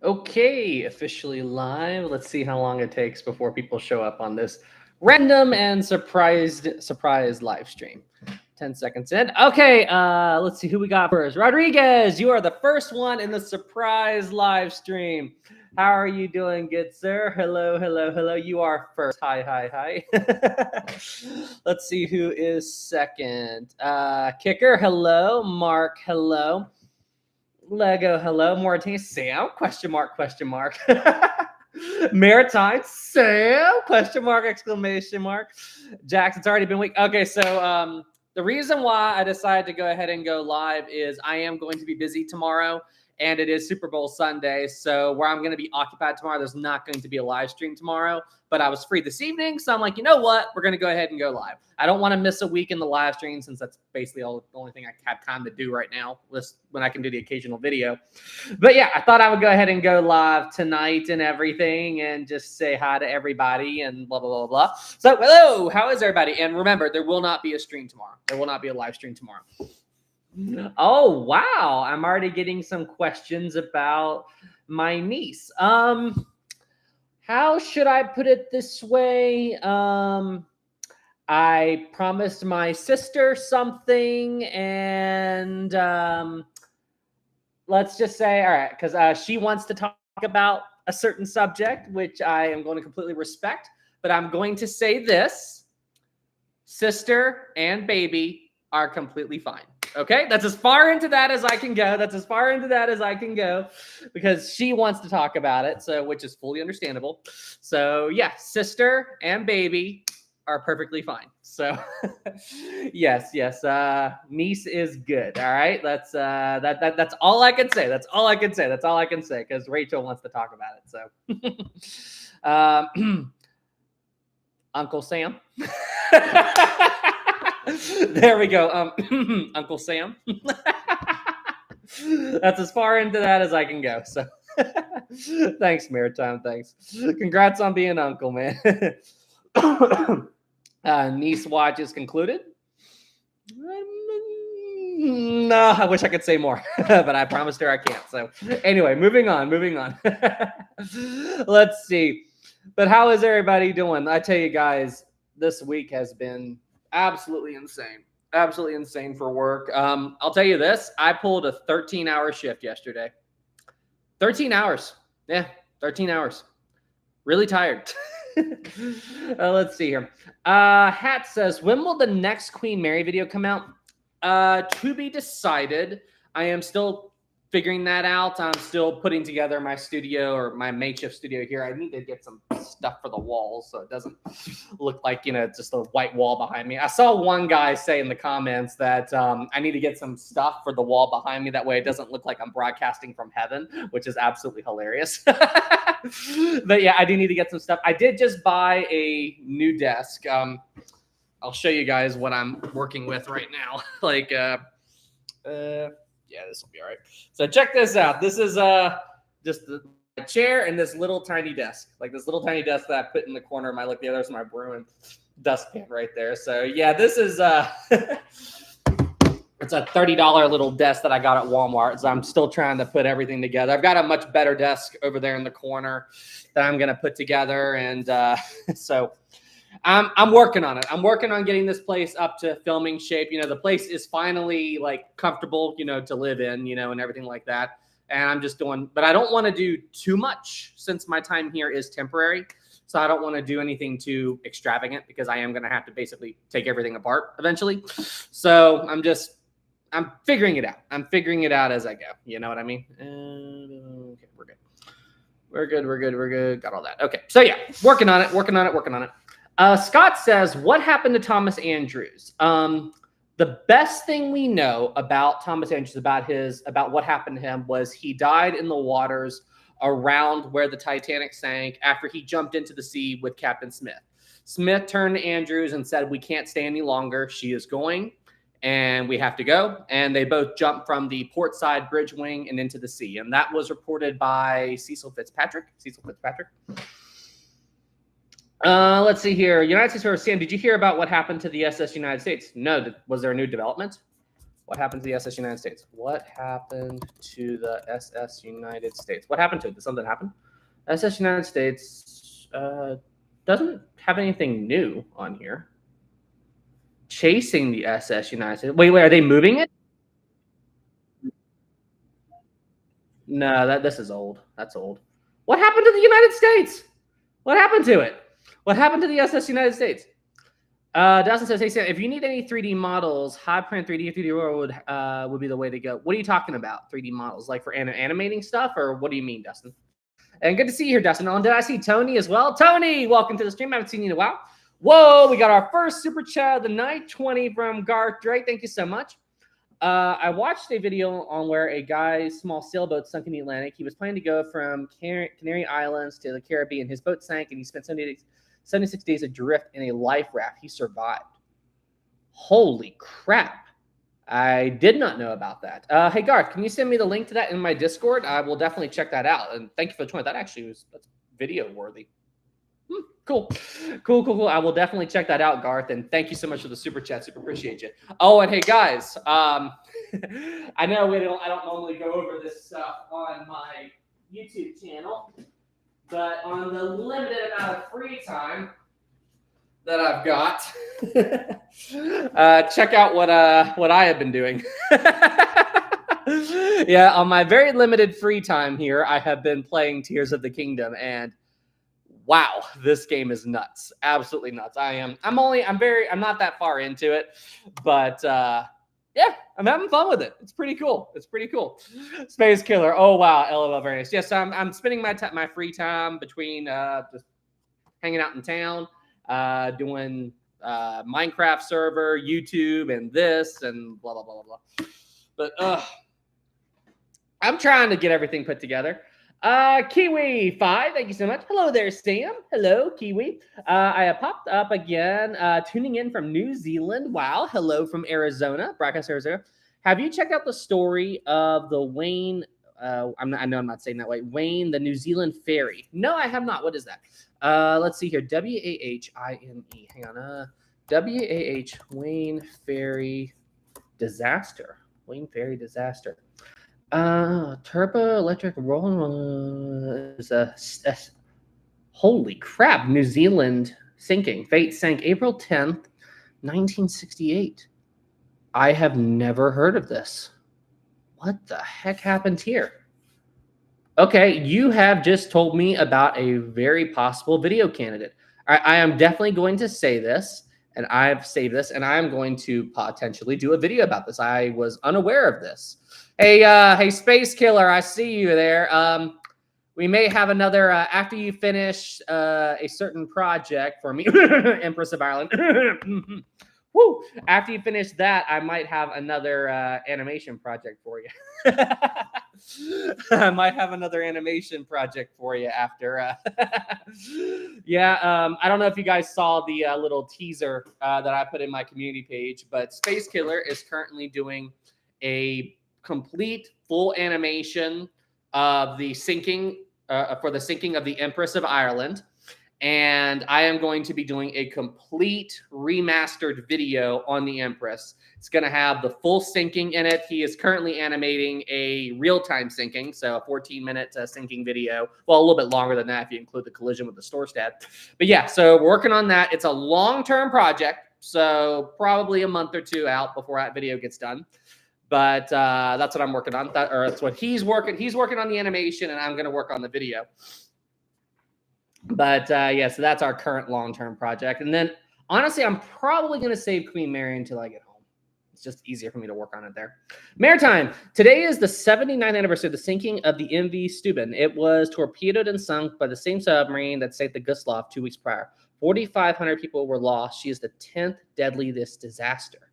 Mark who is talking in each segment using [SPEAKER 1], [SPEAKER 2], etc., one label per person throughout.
[SPEAKER 1] Okay, officially live. Let's see how long it takes before people show up on this random and surprise live stream. 10 seconds in. Okay, let's see who we got first. Rodriguez, you are the first one in the surprise live stream. How are you doing, good sir? Hello, hello, hello. You are first. Hi, hi, hi. Let's see who is second. Kicker, hello. Mark, hello. Lego, hello. Mauritania, Sam? Question mark, question mark. Maritime, Sam? Question mark, exclamation mark. Jax, it's already been week. Okay, so the reason why I decided to go ahead and go live is I am going to be busy tomorrow, and it is Super Bowl Sunday. So where I'm going to be occupied tomorrow, there's not going to be a live stream tomorrow. But I was free this evening, so I'm like, you know what? We're going to go ahead and go live. I don't want to miss a week in the live stream since that's basically the only thing I have time to do right now when I can do the occasional video. But yeah, I thought I would go ahead and go live tonight and everything and just say hi to everybody and blah, blah, blah, blah. So, hello, how is everybody? And remember, there will not be a stream tomorrow. There will not be a live stream tomorrow. Oh, wow. I'm already getting some questions about my niece. How should I put it this way? I promised my sister something, and let's just say, all right, because she wants to talk about a certain subject, which I am going to completely respect, but I'm going to say this: sister and baby are completely fine. Okay, that's as far into that as I can go. That's as far into that as I can go because she wants to talk about it, so which is fully understandable. So yeah, sister and baby are perfectly fine. So yes, niece is good. All right, that's all I can say. That's all I can say. That's all I can say because Rachel wants to talk about it. So Uncle Sam. There we go. Uncle Sam. That's as far into that as I can go. So thanks, Maritime. Thanks. Congrats on being uncle, man. Niece watch is concluded. No, I wish I could say more, but I promised her I can't. So anyway, moving on. Let's see. But how is everybody doing? I tell you guys, this week has been absolutely insane. Absolutely insane for work. I'll tell you this. I pulled a 13-hour shift yesterday. 13 hours. Yeah, 13 hours. Really tired. Let's see here. Hat says, when will the next Queen Mary video come out? To be decided. I am still figuring that out. I'm still putting together my studio or my makeshift studio here. I need to get some stuff for the walls so it doesn't look like, just a white wall behind me. I saw one guy say in the comments that I need to get some stuff for the wall behind me. That way it doesn't look like I'm broadcasting from heaven, which is absolutely hilarious. But yeah, I do need to get some stuff. I did just buy a new desk. I'll show you guys what I'm working with right now. Yeah, this will be all right. So check this out. This is just my chair and this little tiny desk, like this little tiny desk that I put in the corner of my the other's my brew and dustpan right there. So yeah, this is it's a $30 little desk that I got at Walmart. So I'm still trying to put everything together. I've got a much better desk over there in the corner that I'm gonna put together, and so I'm working on it. I'm working on getting this place up to filming shape. The place is finally comfortable, to live in, and everything like that. And I'm just doing, but I don't want to do too much since my time here is temporary. So I don't want to do anything too extravagant because I am going to have to basically take everything apart eventually. So I'm figuring it out. I'm figuring it out as I go. You know what I mean? Okay, we're good. We're good. Got all that. Okay. So yeah, working on it. Scott says, what happened to Thomas Andrews? The best thing we know about Thomas Andrews, about what happened to him, was he died in the waters around where the Titanic sank after he jumped into the sea with Captain Smith. Smith turned to Andrews and said, we can't stay any longer. She is going and we have to go. And they both jumped from the port side bridge wing and into the sea. And that was reported by Cecil Fitzpatrick. Let's see here. United States River. Sam, did you hear about what happened to the SS United States? No. Was there a new development? What happened to the SS United States? What happened to the SS United States? What happened to it? Did something happen? SS United States doesn't have anything new on here. Chasing the SS United States. Wait, are they moving it? No, this is old. That's old. What happened to the United States? What happened to it? What happened to the SS United States? Dawson says, "Hey Sam, if you need any 3D models, HiPrint 3D 3D World would be the way to go." What are you talking about? 3D models, like for animating stuff, or what do you mean, Dustin? And good to see you here, Dustin. And did I see Tony as well? Tony, welcome to the stream. I haven't seen you in a while. Whoa, we got our first super chat of the night, 20 from Garth Drake. Thank you so much. I watched a video on where a guy's small sailboat sunk in the Atlantic. He was planning to go from Canary Islands to the Caribbean. His boat sank, and he spent 76 days adrift in a life raft. He survived. Holy crap. I did not know about that. Hey, Garth, can you send me the link to that in my Discord? I will definitely check that out. And thank you for the 20. That actually that's video worthy. Cool. I will definitely check that out, Garth. And thank you so much for the super chat. Super appreciate you. Oh, and hey, guys, I know I don't normally go over this stuff on my YouTube channel, but on the limited amount of free time that I've got, check out what I have been doing. Yeah, on my very limited free time here, I have been playing Tears of the Kingdom, and wow, this game is nuts. Absolutely nuts. I'm not that far into it, but yeah, I'm having fun with it. It's pretty cool. Space Killer. Oh wow, LOL, very nice. Yes, I'm spending my free time between just hanging out in town, doing Minecraft server, YouTube, and this, and blah blah blah blah blah. But I'm trying to get everything put together. Kiwi5, thank you so much. Hello there, Sam. Hello, Kiwi. I have popped up again, tuning in from New Zealand. Wow. Hello from Arizona, broadcast Arizona. Have you checked out the story of the Wayne? I know I'm not saying that way. Wayne, the New Zealand ferry. No, I have not. What is that? Let's see here. W-A-H-I-N-E. Hang on. W-A-H, Wayne Ferry disaster. Wayne Ferry disaster. Turbo electric rolling is holy crap. New Zealand sinking. Fate sank April 10th, 1968. I have never heard of this. What the heck happened here? Okay, you have just told me about a very possible video candidate. I am definitely going to say this, and I've saved this, and I'm going to potentially do a video about this. I was unaware of this. Hey, Space Killer, I see you there. We may have another after you finish a certain project for me, Empress of Ireland. Woo! After you finish that, I might have another animation project for you. I might have another animation project for you after. Yeah, I don't know if you guys saw the little teaser that I put in my community page, but Space Killer is currently doing a complete full animation of the sinking for the sinking of the Empress of Ireland. And I am going to be doing a complete remastered video on the Empress. It's going to have the full sinking in it. He is currently animating a real-time sinking, so a 14-minute sinking video. Well, a little bit longer than that if you include the collision with the Storstad. But yeah, so we're working on that. It's a long-term project, so probably a month or two out before that video gets done. But that's what I'm working on. That's what he's working. He's working on the animation, and I'm going to work on the video. But yeah, so that's our current long-term project. And then honestly, I'm probably going to save Queen Mary until I get home. It's just easier for me to work on it there. Maritime. Today is the 79th anniversary of the sinking of the MV Steuben. It was torpedoed and sunk by the same submarine that sank the Gustloff 2 weeks prior. 4,500 people were lost. She is the 10th deadliest disaster.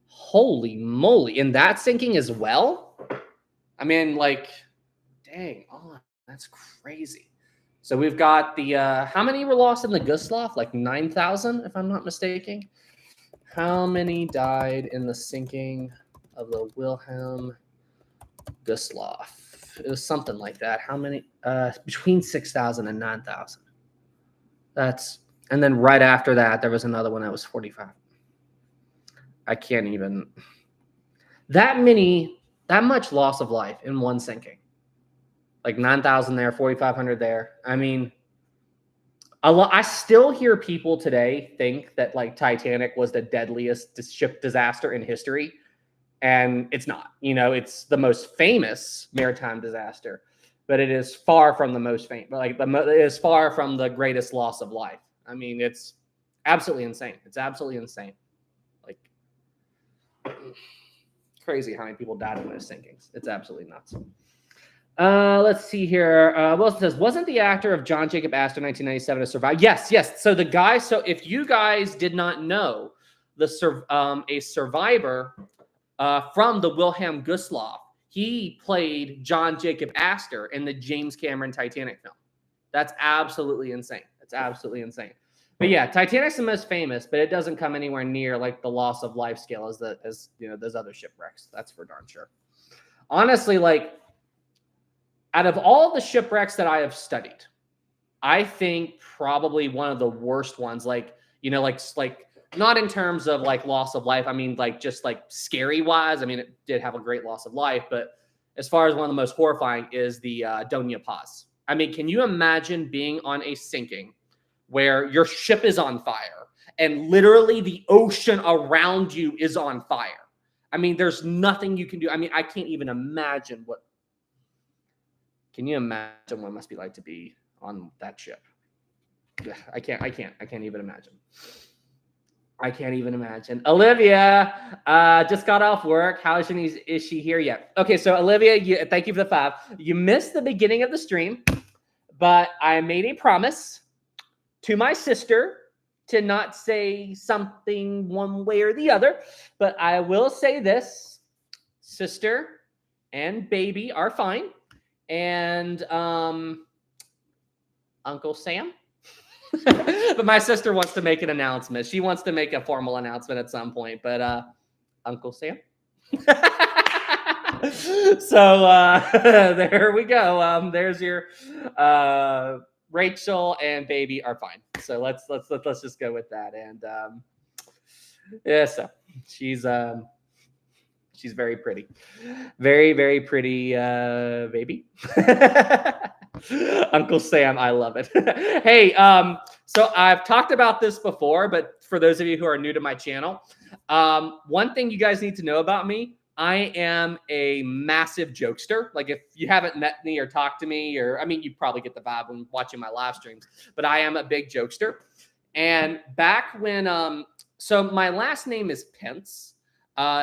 [SPEAKER 1] Holy moly. And that sinking as well? I mean, like, dang on. That's crazy. So we've got the, how many were lost in the Gustloff? Like 9,000, if I'm not mistaken. How many died in the sinking of the Wilhelm Gustloff? It was something like that. How many? Between 6,000 and 9,000. And then right after that, there was another one that was 45. I can't even. that much loss of life in one sinking. Like 9,000 there, 4,500 there. I mean, I still hear people today think that like Titanic was the deadliest ship disaster in history, and it's not. It's the most famous maritime disaster, but it is far from the most famous. Like it is far from the greatest loss of life. I mean, it's absolutely insane. It's absolutely insane. Like crazy how many people died in those sinkings. It's absolutely nuts. Let's see here. Wilson says, wasn't the actor of John Jacob Astor 1997 a survivor? Yes. So the guy, if you guys did not know, a survivor from the Wilhelm Gustloff, he played John Jacob Astor in the James Cameron Titanic film. That's absolutely insane. It's absolutely insane. But yeah, Titanic's the most famous, but it doesn't come anywhere near like the loss of life scale as those other shipwrecks. That's for darn sure. Honestly, like, out of all the shipwrecks that I have studied, I think probably one of the worst ones, like not in terms of like loss of life. I mean, like just like scary wise. I mean, it did have a great loss of life, but as far as one of the most horrifying is the Doña Paz. I mean, can you imagine being on a sinking where your ship is on fire and literally the ocean around you is on fire? I mean, there's nothing you can do. I mean, I can't even imagine what. Can you imagine what it must be like to be on that ship? I can't even imagine. I can't even imagine. Olivia just got off work. How is she here yet? Okay, so Olivia, thank you for the 5. You missed the beginning of the stream, but I made a promise to my sister to not say something one way or the other. But I will say this: sister and baby are fine. And Uncle Sam. But my sister wants to make an announcement. She wants to make a formal announcement at some point. But Uncle Sam. So there we go. There's your Rachel and baby are fine. So let's just go with that. And yeah, so she's very pretty. Very, very pretty baby. Uncle Sam, I love it. Hey, so I've talked about this before, but for those of you who are new to my channel, one thing you guys need to know about me, I am a massive jokester. Like if you haven't met me or talked to me, or I mean, you probably get the vibe when watching my live streams, but I am a big jokester. And back when, so my last name is Pence.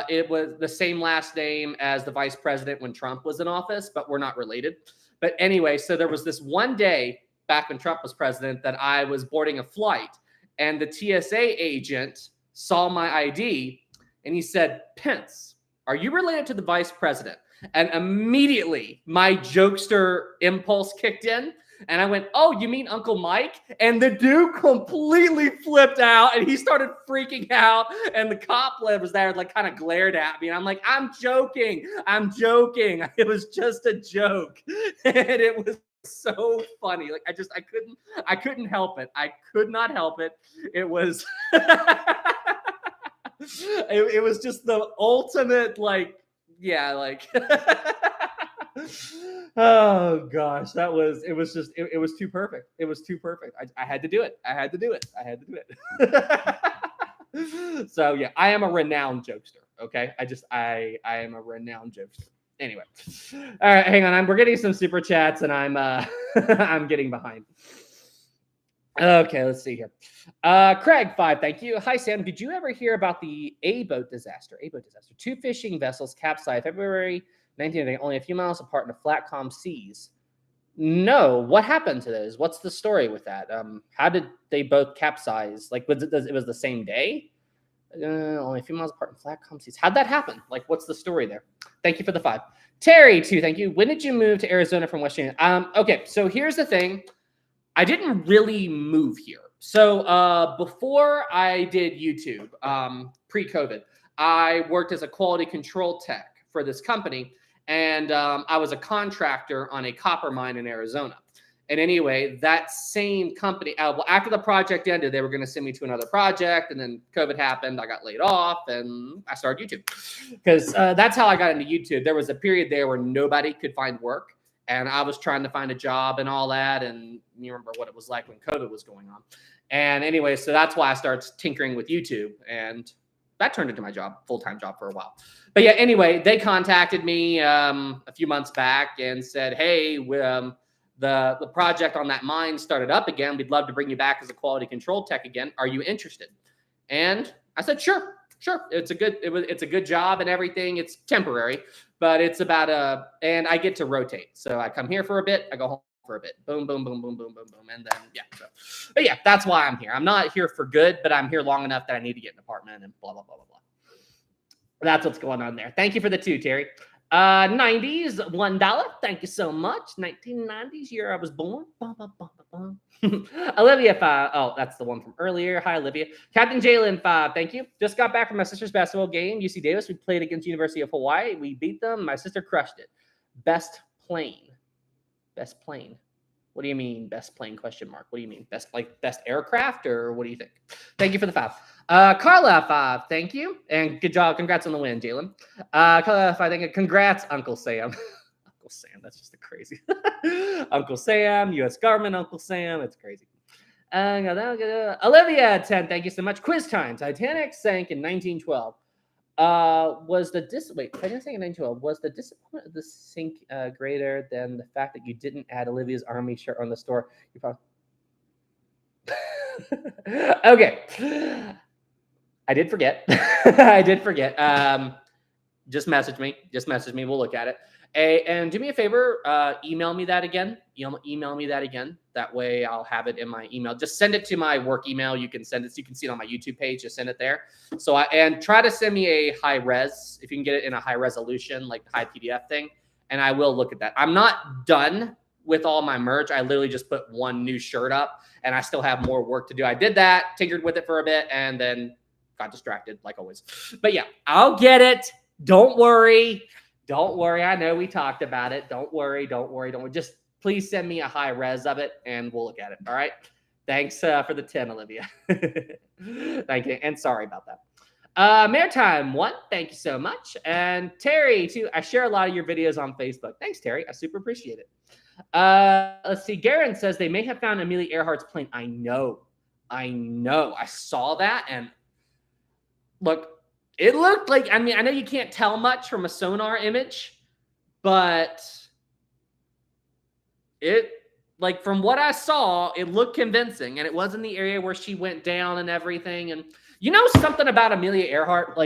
[SPEAKER 1] It was the same last name as the vice president when Trump was in office, but we're not related. But anyway, so there was this one day back when Trump was president that I was boarding a flight and the TSA agent saw my ID and he said, Pence, are you related to the vice president? And immediately my jokester impulse kicked in. And I went, oh, you mean Uncle Mike? And the dude completely flipped out and he started freaking out. And the cop was there, like kind of glared at me. And I'm like, I'm joking. It was just a joke. And it was so funny. Like I couldn't help it. I could not help it. It was, it was just the ultimate, like, yeah, like, oh gosh, it was too perfect. It was too perfect. I had to do it. So yeah, I am a renowned jokester. Okay. I am a renowned jokester. Anyway. All right, hang on. We're getting some super chats and I'm I'm getting behind. Okay, let's see here. Craig 5, thank you. Hi, Sam. Did you ever hear about the A-boat disaster? 2 fishing vessels capsized February 1980, only a few miles apart in the flat, calm seas. No, what happened to those? What's the story with that? How did they both capsize? Like, it was the same day? Only a few miles apart in flat, calm seas. How'd that happen? Like, what's the story there? Thank you for the 5. Terry 2, thank you. When did you move to Arizona from West Virginia? Okay, so here's the thing. I didn't really move here. So before I did YouTube, pre-COVID, I worked as a quality control tech for this company. And I was a contractor on a copper mine in Arizona. And anyway, that same company, well, after the project ended, they were going to send me to another project. And then COVID happened. I got laid off and I started YouTube because that's how I got into YouTube. There was a period there where nobody could find work. And I was trying to find a job and all that. And you remember what it was like when COVID was going on. And anyway, so that's why I started tinkering with YouTube. And that turned into my job, full-time job for a while. But yeah, anyway, they contacted me a few months back and said, hey, the project on that mine started up again. We'd love to bring you back as a quality control tech again. Are you interested? And I said, sure. It's a good job and everything. It's temporary, but it's about and I get to rotate. So I come here for a bit, I go home for a bit. Boom, boom, boom, boom, boom, boom, boom. And then, yeah. But yeah, that's why I'm here. I'm not here for good, but I'm here long enough that I need to get an apartment and blah, blah, blah, blah, blah. That's what's going on there. Thank you for the 2, Terry. 90s, $1. Thank you so much. 1990s, year I was born. Olivia 5. Oh, that's the one from earlier. Hi, Olivia. Captain Jalen 5. Thank you. Just got back from my sister's basketball game. UC Davis. We played against University of Hawaii. We beat them. My sister crushed it. Best plane. What do you mean best plane question mark? What do you mean? Best aircraft or what do you think? Thank you for the 5. Carla 5, thank you. And good job. Congrats on the win, Jalen. Carla 5, thank you. Congrats, Uncle Sam. Uncle Sam, that's just crazy. Uncle Sam, U.S. government, Uncle Sam. It's crazy. Olivia 10, thank you so much. Quiz time. Titanic sank in 1912. Was the disappointment of the sink greater than the fact that you didn't add Olivia's army shirt on the store? You probably okay. I did forget. Just message me. We'll look at it. And do me a favor, email me that again. Email me that again. That way I'll have it in my email. Just send it to my work email. You can send it. So you can see it on my YouTube page. Just send it there. And try to send me a high res, if you can get it in a high resolution, like the high PDF thing. And I will look at that. I'm not done with all my merch. I literally just put one new shirt up and I still have more work to do. I did that, tinkered with it for a bit, and then got distracted like always. But yeah, I'll get it. Don't worry. I know we talked about it. Don't worry. Just please send me a high res of it and we'll look at it. All right. Thanks for the 10, Olivia. Thank you. And sorry about that. Maritime 1, thank you so much. And Terry 2, I share a lot of your videos on Facebook. Thanks, Terry. I super appreciate it. Let's see. Garen says they may have found Amelia Earhart's plane. I know. I saw that and look, it looked like, I know you can't tell much from a sonar image, but from what I saw, it looked convincing, and it was in the area where she went down and everything. And you know something about Amelia Earhart,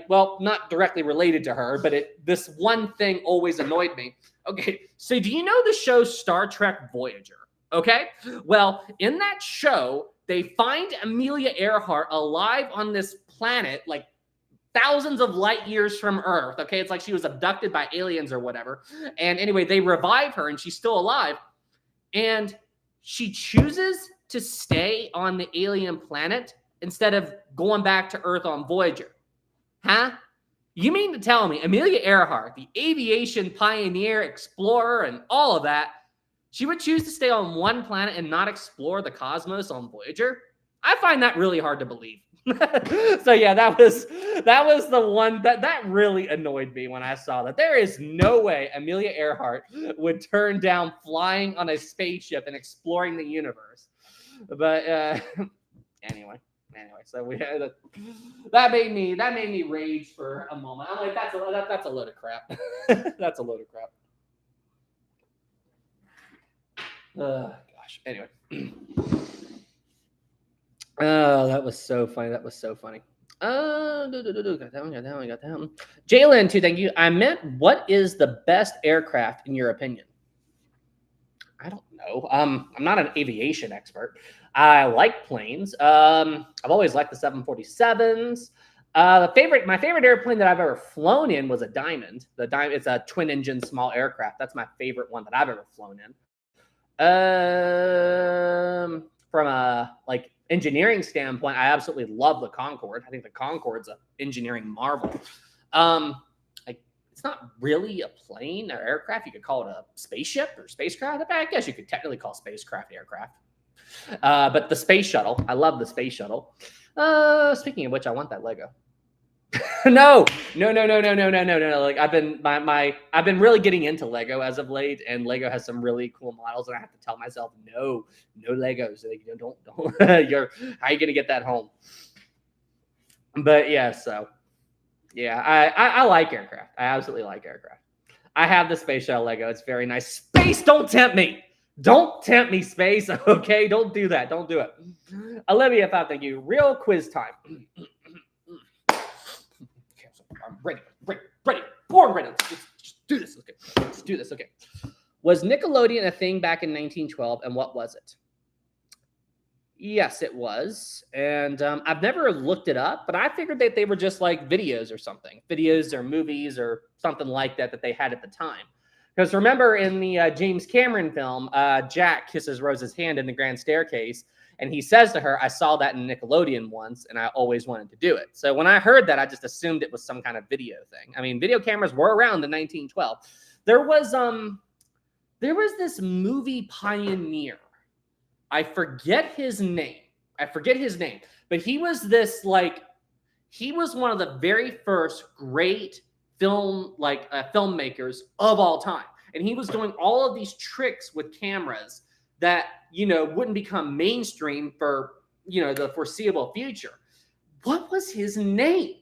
[SPEAKER 1] well, not directly related to her, but this one thing always annoyed me. Okay, so do you know the show Star Trek Voyager? Okay, well, in that show, they find Amelia Earhart alive on this planet, like thousands of light years from Earth. Okay, it's like she was abducted by aliens or whatever. And anyway, they revive her and she's still alive. And she chooses to stay on the alien planet instead of going back to Earth on Voyager. Huh? You mean to tell me Amelia Earhart, the aviation pioneer, explorer, and all of that, she would choose to stay on one planet and not explore the cosmos on Voyager? I find that really hard to believe. So yeah, that was the one that really annoyed me when I saw that. There is no way Amelia Earhart would turn down flying on a spaceship and exploring the universe. But anyway, so we had that made me rage for a moment. I'm like, that's a load of crap. That's a load of crap. Gosh. Anyway. Oh, that was so funny. Got that one. Jalen, too, thank you. I meant, what is the best aircraft in your opinion? I don't know. I'm not an aviation expert. I like planes. I've always liked the 747s. My favorite airplane that I've ever flown in was a Diamond. It's a twin engine small aircraft. That's my favorite one that I've ever flown in. From a engineering standpoint, I absolutely love the Concorde. I think the Concorde's an engineering marvel. It's it's not really a plane or aircraft. You could call it a spaceship or spacecraft. I guess you could technically call spacecraft aircraft. But the space shuttle, I love the space shuttle. Speaking of which, I want that Lego. No. Like I've been really getting into Lego as of late, and Lego has some really cool models, and I have to tell myself, no Legos. Like, don't. How are you gonna get that home? But yeah, so yeah, I like aircraft. I absolutely like aircraft. I have the space shuttle Lego. It's very nice. Space, don't tempt me. Don't tempt me, space. Okay, don't do that. Don't do it. Olivia, thank you. Real quiz time. I'm ready. Born ready. Just do this. Okay. Let's do this. Okay. Was Nickelodeon a thing back in 1912, and what was it? Yes, it was. And I've never looked it up, but I figured that they were just like videos or something. Videos or movies or something like that they had at the time. Because remember in the James Cameron film, Jack kisses Rose's hand in the grand staircase, and he says to her, I saw that in Nickelodeon once, and I always wanted to do it. So when I heard that, I just assumed it was some kind of video thing. I mean, video cameras were around in 1912. There was this movie pioneer. I forget his name, but he was one of the very first great filmmakers of all time. And he was doing all of these tricks with cameras that, wouldn't become mainstream for, the foreseeable future. What was his name?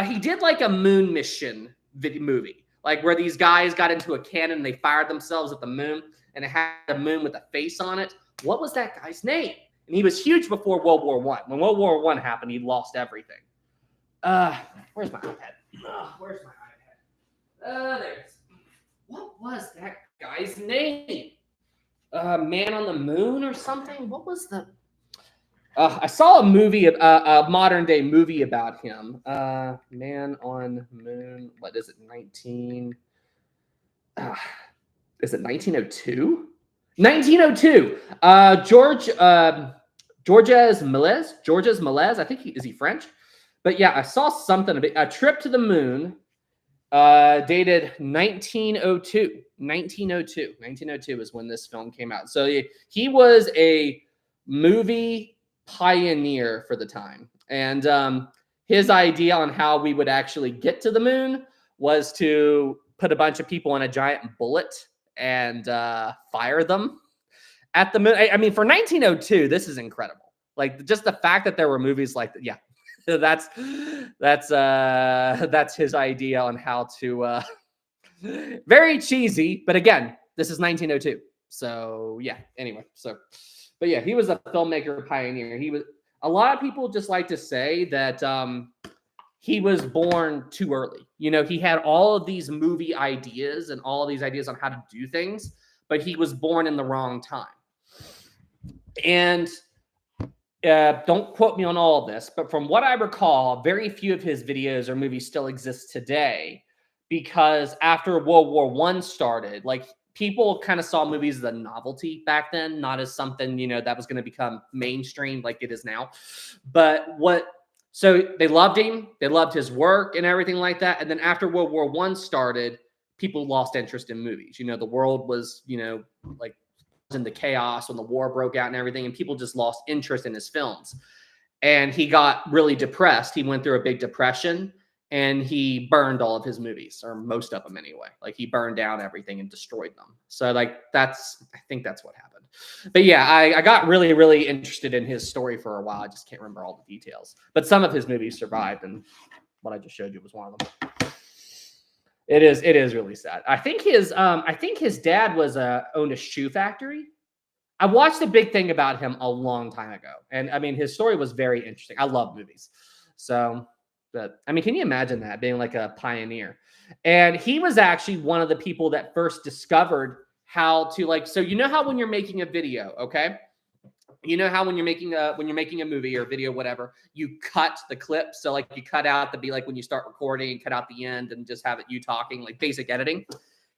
[SPEAKER 1] He did like a moon mission movie, like where these guys got into a cannon and they fired themselves at the moon, and it had a moon with a face on it. What was that guy's name? And he was huge before World War I. When World War I happened, he lost everything. Where's my iPad? Where's my iPad? There it is. What was that guy's name? Man on the Moon or something? What was the... I saw a movie, a modern day movie about him. Man on Moon. What is it? Is it 1902? 1902. Georges Méliès. I think is he French? But yeah, I saw something of it. A Trip to the Moon, dated 1902. 1902 is when this film came out. So he was a movie pioneer for the time. And his idea on how we would actually get to the moon was to put a bunch of people in a giant bullet and fire them at the moon. I mean, for 1902, this is incredible. Like, just the fact that there were movies like that. Yeah, that's his idea on how to. Very cheesy, but again, this is 1902. So yeah. Anyway, but yeah, he was a filmmaker pioneer. A lot of people just like to say that he was born too early. He had all of these movie ideas and all of these ideas on how to do things, but he was born in the wrong time. And don't quote me on all of this, but from what I recall, very few of his videos or movies still exist today, because after World War I started, like, people kind of saw movies as a novelty back then, not as something, that was going to become mainstream like it is now. So they loved him. They loved his work and everything like that. And then after World War I started, people lost interest in movies. The world was, like into chaos when the war broke out and everything, and people just lost interest in his films. And he got really depressed. He went through a big depression, and he burned all of his movies, or most of them anyway. Like, he burned down everything and destroyed them. So I think that's what happened. But yeah, I got really, really interested in his story for a while. I just can't remember all the details. But some of his movies survived, and what I just showed you was one of them. It is really sad. I think his dad owned a shoe factory. I watched a big thing about him a long time ago, and I mean, his story was very interesting. I love movies, so. But I mean, can you imagine that, being like a pioneer? And he was actually one of the people that first discovered how to, like, so how when you're making a video, okay? How when you're making a movie or video, whatever, you cut the clip. So like, you cut out when you start recording, and cut out the end and just have it you talking, like basic editing.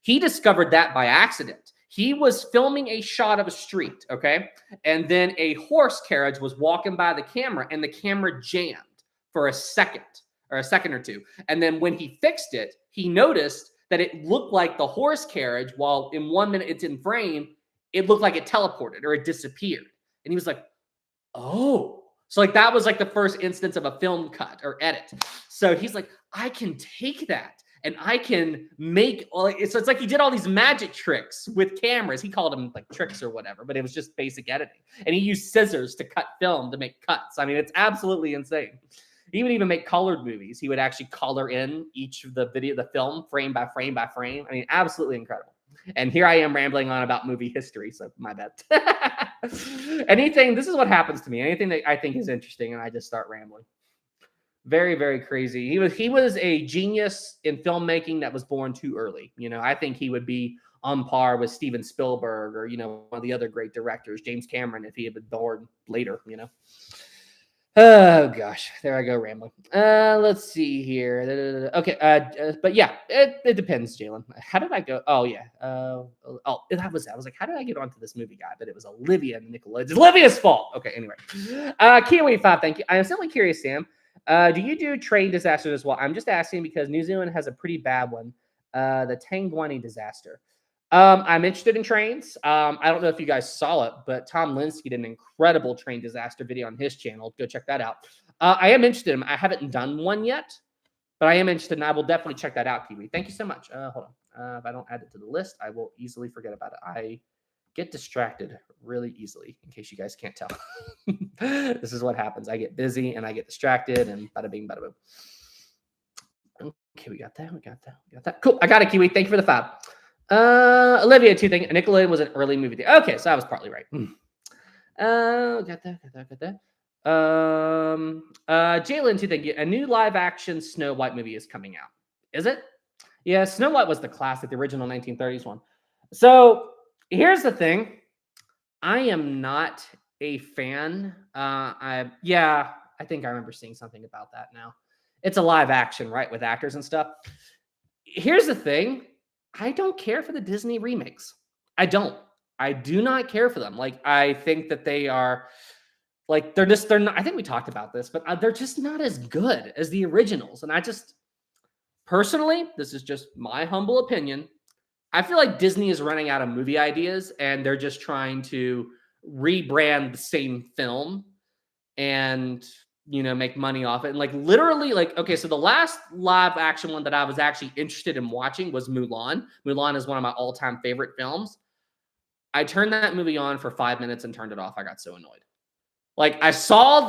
[SPEAKER 1] He discovered that by accident. He was filming a shot of a street, okay? And then a horse carriage was walking by the camera, and the camera jammed for a second. or a second or two. And then when he fixed it, he noticed that it looked like the horse carriage, while in 1 minute it's in frame, it looked like it teleported or it disappeared. And he was like, oh. So like that was like the first instance of a film cut or edit. So he's like, I can take that and I can make all. So it's like he did all these magic tricks with cameras. He called them like tricks or whatever, but it was just basic editing. And he used scissors to cut film to make cuts. I mean, it's absolutely insane. He would even make colored movies. He would actually color in each of the film, frame by frame by frame. I mean, absolutely incredible. And here I am rambling on about movie history, so my bad. This is what happens to me. Anything that I think is interesting, and I just start rambling. Very, very crazy. He was a genius in filmmaking that was born too early. You know, I think he would be on par with Steven Spielberg or, you know, one of the other great directors, James Cameron, if he had been born later, you know. Oh gosh, there I go rambling. Let's see here. Okay, but yeah, it depends, Jalen. How did I go? Oh yeah. That was. I was like, how did I get onto this movie guy? But it was Olivia Nicola. It's Olivia's fault. Okay, anyway. Kiwi5, thank you. I am simply curious, Sam. Do you do train disasters as well? I'm just asking because New Zealand has a pretty bad one. The Tangwani disaster. I'm interested in trains. I don't know if you guys saw it, but Tom Linsky did an incredible train disaster video on his channel. Go check that out. I am interested in. I haven't done one yet, but I am interested, and I will definitely check that out, Kiwi. Thank you so much. Hold on. If I don't add it to the list, I will easily forget about it. I get distracted really easily, in case you guys can't tell. This is what happens. I get busy, and I get distracted, and bada bing, bada boom. Okay, we got that. Cool. I got it, Kiwi. Thank you for the 5. Olivia, 2 things. Nickelodeon was an early movie. Okay, so I was partly right. Got that. Jalen, 2 things. A new live action Snow White movie is coming out. Is it? Yeah, Snow White was the classic, the original 1930s one. So here's the thing. I am not a fan. I think I remember seeing something about that now. It's a live action, right, with actors and stuff. Here's the thing. I don't care for the Disney remakes. I do not care for them. Like, I think that they are like, they're not, I think we talked about this, but they're just not as good as the originals. And I just, personally, this is just my humble opinion. I feel like Disney is running out of movie ideas and they're just trying to rebrand the same film and, you know, make money off it. And like literally like, okay, so the last live action one that I was actually interested in watching was Mulan. Mulan is one of my all-time favorite films. I turned that movie on for 5 minutes and turned it off. I got so annoyed. Like I saw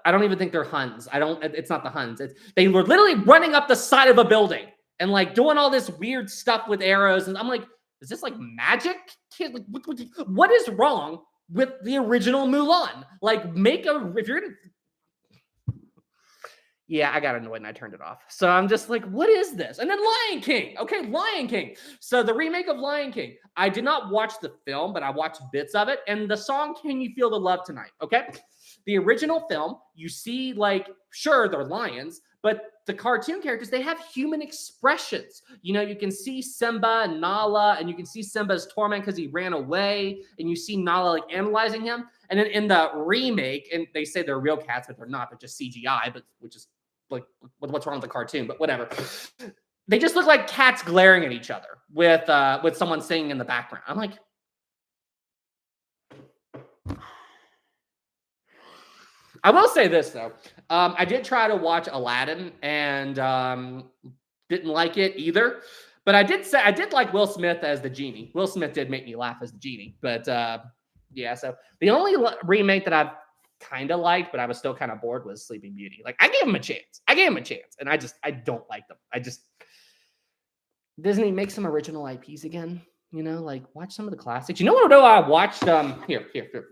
[SPEAKER 1] I don't even think they're Huns. It's not the Huns. They were literally running up the side of a building and like doing all this weird stuff with arrows. And I'm like, is this like magic? Like, what is wrong with the original Mulan? Like if you're going to, yeah, I got annoyed and I turned it off. So I'm just like, what is this? And then Lion King. Okay, Lion King. So the remake of Lion King. I did not watch the film, but I watched bits of it. And the song, Can You Feel the Love Tonight? Okay. The original film, you see like, sure, they're lions, but the cartoon characters, they have human expressions. You know, you can see Simba and Nala, and you can see Simba's torment because he ran away. And you see Nala like analyzing him. And then in the remake, and they say they're real cats, but they're not. They're just CGI, but which is like what's wrong with the cartoon, but whatever. They just look like cats glaring at each other with someone singing in the background. I'm like, I will say this though. I did try to watch Aladdin and didn't like it either. But I did like Will Smith as the genie. Will Smith did make me laugh as the genie. But yeah, so the only remake that I've kind of liked, but I was still kind of bored was Sleeping Beauty. Like I gave him a chance. And I don't like them. Disney make some original IPs again. You know, like watch some of the classics. You know what I watched? Here.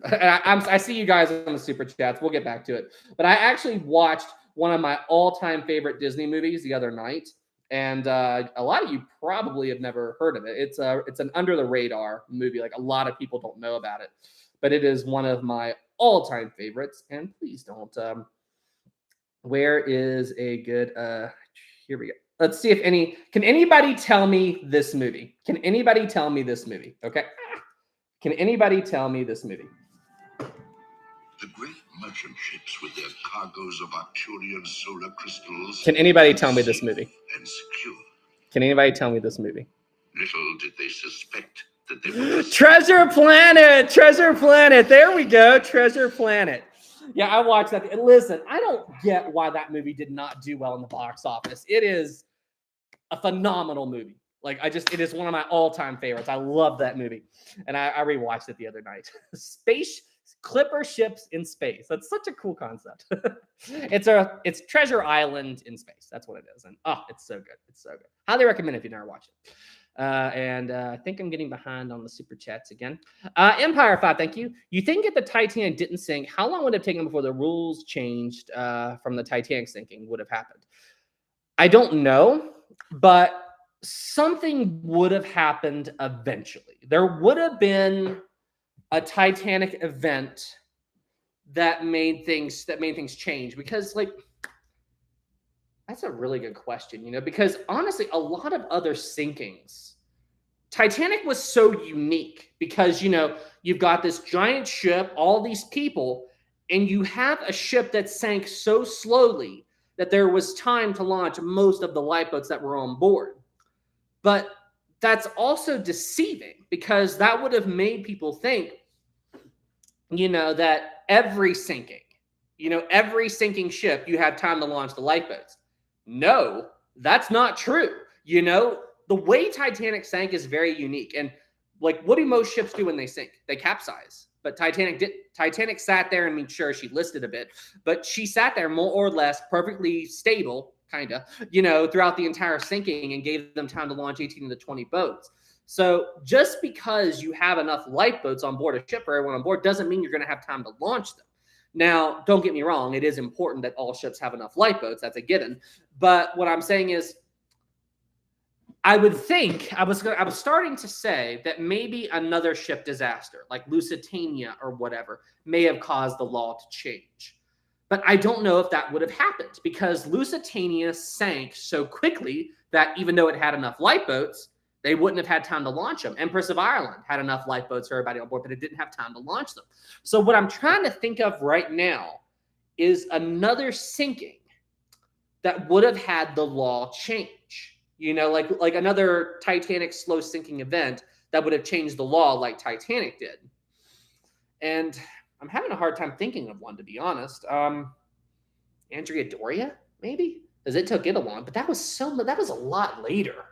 [SPEAKER 1] I see you guys on the super chats. We'll get back to it. But I actually watched one of my all-time favorite Disney movies the other night, and a lot of you probably have never heard of it. It's an under the radar movie. Like a lot of people don't know about it, but it is one of my all-time favorites. And please don't. Where is a good? Here we go. Let's see if can anybody tell me this movie? Can anybody tell me this movie? Okay. Can anybody tell me this movie?
[SPEAKER 2] The great merchant ships with their cargoes of Arcturian solar crystals.
[SPEAKER 1] Can anybody tell me this movie?
[SPEAKER 2] And secure.
[SPEAKER 1] Can anybody tell me this movie?
[SPEAKER 2] Little did they suspect that they would
[SPEAKER 1] Treasure Planet! Treasure Planet! There we go. Treasure Planet. Yeah, I watched that. And listen, I don't get why that movie did not do well in the box office. It is a phenomenal movie. Like, it is one of my all-time favorites. I love that movie. And I rewatched it the other night. Space Clipper ships in space. That's such a cool concept. It's Treasure Island in space. That's what it is. And it's so good. It's so good. Highly recommend if you've never watched it. I think I'm getting behind on the super chats again. Empire 5, thank you. You think if the Titanic didn't sink, how long would it have taken before the rules changed from the Titanic sinking would have happened? I don't know, but something would have happened eventually. There would have been a Titanic event that made things change, because that's a really good question, because honestly, a lot of other sinkings, Titanic was so unique because, you've got this giant ship, all these people, and you have a ship that sank so slowly that there was time to launch most of the lifeboats that were on board. But that's also deceiving, because that would have made people think, that every sinking ship, you have time to launch the lifeboats. No, that's not true. The way Titanic sank is very unique. And what do most ships do when they sink? They capsize. But Titanic sat there, and sure, she listed a bit, but she sat there more or less perfectly stable, kind of, throughout the entire sinking, and gave them time to launch 18 to 20 boats. So just because you have enough lifeboats on board a ship for everyone on board doesn't mean you're going to have time to launch them. Now, don't get me wrong. It is important that all ships have enough lifeboats. That's a given. But what I'm saying is, I would think, I was starting to say that maybe another ship disaster, like Lusitania or whatever, may have caused the law to change. But I don't know if that would have happened, because Lusitania sank so quickly that even though it had enough lifeboats, they wouldn't have had time to launch them. Empress of Ireland had enough lifeboats for everybody on board, but it didn't have time to launch them. So what I'm trying to think of right now is another sinking that would have had the law change. Like another Titanic slow sinking event that would have changed the law like Titanic did. And I'm having a hard time thinking of one, to be honest. Andrea Doria, maybe? Because it took it a long, but that was a lot later.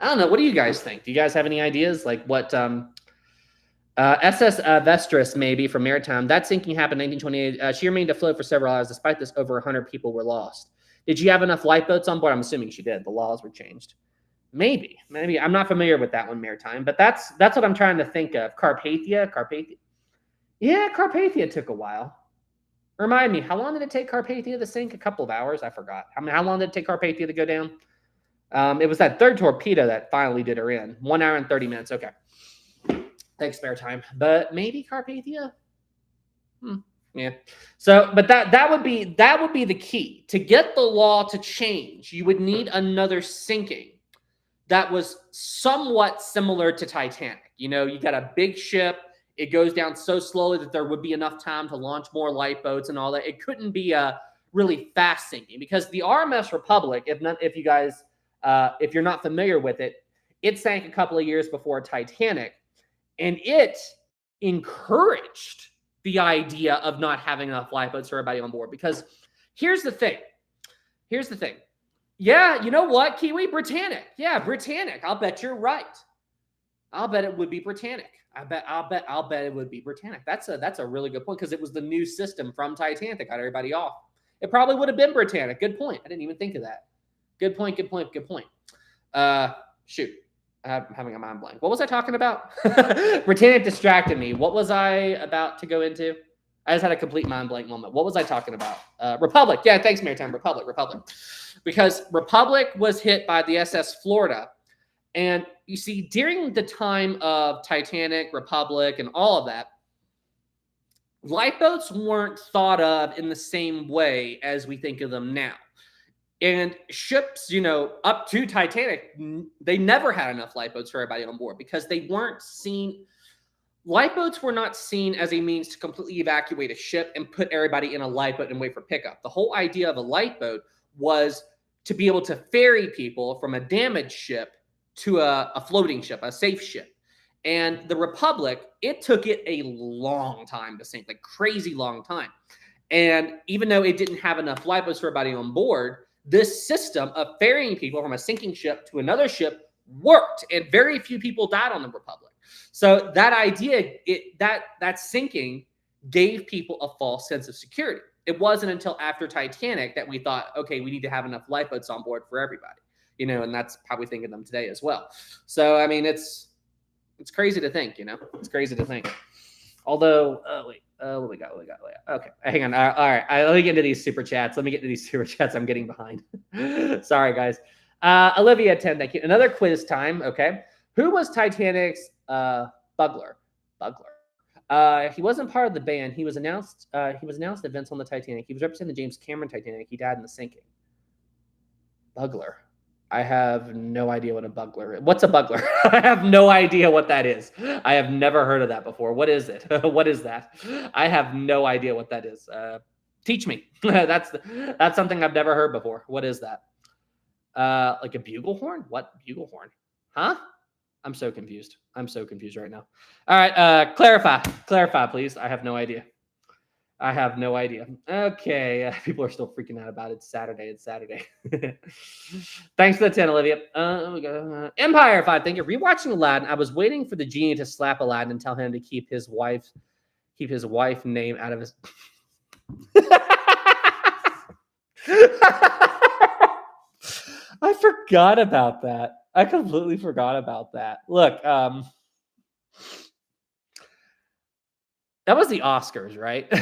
[SPEAKER 1] I don't know. What do you guys think? Do you guys have any ideas? Like what SS Vestris, maybe, from Maritime. That sinking happened in 1928. She remained afloat for several hours. Despite this, over 100 people were lost. Did she have enough lifeboats on board? I'm assuming she did. The laws were changed. Maybe. I'm not familiar with that one, Maritime, but that's what I'm trying to think of. Carpathia. Yeah, Carpathia took a while. Remind me, how long did it take Carpathia to sink? A couple of hours? I forgot. How long did it take Carpathia to go down? It was that third torpedo that finally did her in. 1 hour and 30 minutes. Okay. Thanks, Maritime. But maybe Carpathia? Yeah. So, but that would be the key. To get the law to change, you would need another sinking that was somewhat similar to Titanic. You got a big ship. It goes down so slowly that there would be enough time to launch more lifeboats and all that. It couldn't be a really fast sinking, because the RMS Republic, if you're not familiar with it, it sank a couple of years before Titanic, and it encouraged the idea of not having enough lifeboats for everybody on board. Because here's the thing. Yeah, you know what? Kiwi, Britannic. Yeah, Britannic. I'll bet you're right. I'll bet it would be Britannic. I'll bet it would be Britannic. That's a really good point, because it was the new system from Titanic that got everybody off. It probably would have been Britannic. Good point. I didn't even think of that. Good point. Shoot. I'm having a mind blank. What was I talking about? Britannic distracted me. What was I about to go into? I just had a complete mind blank moment. What was I talking about? Republic. Yeah, thanks, Maritime. Republic. Because Republic was hit by the SS Florida. And you see, during the time of Titanic, Republic, and all of that, lifeboats weren't thought of in the same way as we think of them now. And ships, up to Titanic, they never had enough lifeboats for everybody on board, because they weren't seen. lifeboats were not seen as a means to completely evacuate a ship and put everybody in a lifeboat and wait for pickup. The whole idea of a lifeboat was to be able to ferry people from a damaged ship to a floating ship, a safe ship. And the Republic, it took it a long time to sink, like crazy long time. And even though it didn't have enough lifeboats for everybody on board, this system of ferrying people from a sinking ship to another ship worked, and very few people died on the Republic. So that idea, that sinking gave people a false sense of security. It wasn't until after Titanic that we thought, okay, we need to have enough lifeboats on board for everybody, and that's how we think of them today as well. So I mean, it's crazy to think, it's crazy to think. Although, what we got? Okay, hang on. All right. Let me get into these super chats. I'm getting behind. Sorry, guys. Olivia 10, thank you. Another quiz time. Okay. Who was Titanic's Bugler? He wasn't part of the band. He was announced events on the Titanic. He was representing the James Cameron Titanic. He died in the sinking. Bugler. I have no idea what a bugler is. What's a bugler? I have no idea what that is. I have never heard of that before. What is it? What is that? I have no idea what that is. Teach me. That's something I've never heard before. What is that? Like a bugle horn? What bugle horn? Huh? I'm so confused. Right now. All right. Clarify, please. I have no idea. Okay. People are still freaking out about it. It's Saturday. Thanks for the 10, Olivia. Empire 5. Thank you. Rewatching Aladdin, I was waiting for the genie to slap Aladdin and tell him to keep his wife name out of his. I forgot about that. I completely forgot about that. Look, that was the Oscars, right?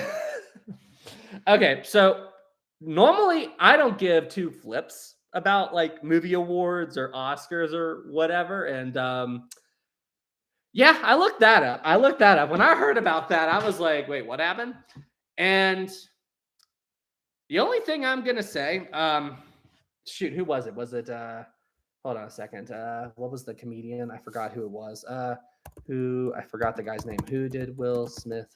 [SPEAKER 1] Okay, so normally I don't give two flips about like movie awards or Oscars or whatever. And yeah, I looked that up. When I heard about that, I was like, wait, what happened? And the only thing I'm gonna say, shoot, who was it? Was it hold on a second. What was the comedian? I forgot who it was. I forgot the guy's name. Who did Will Smith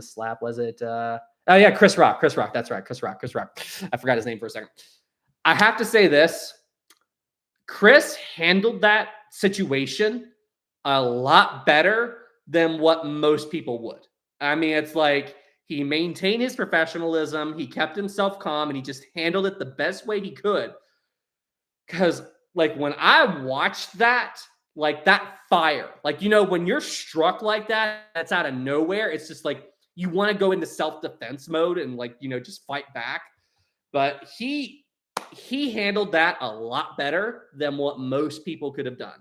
[SPEAKER 1] slap? Was it oh yeah, Chris Rock. That's right. Chris Rock. I forgot his name for a second. I have to say this. Chris handled that situation a lot better than what most people would. I mean, it's like he maintained his professionalism, he kept himself calm, and he just handled it the best way he could. Because like when I watched that, like that fire, like, when you're struck like that, that's out of nowhere. It's just like you want to go into self-defense mode and like, just fight back. But he handled that a lot better than what most people could have done.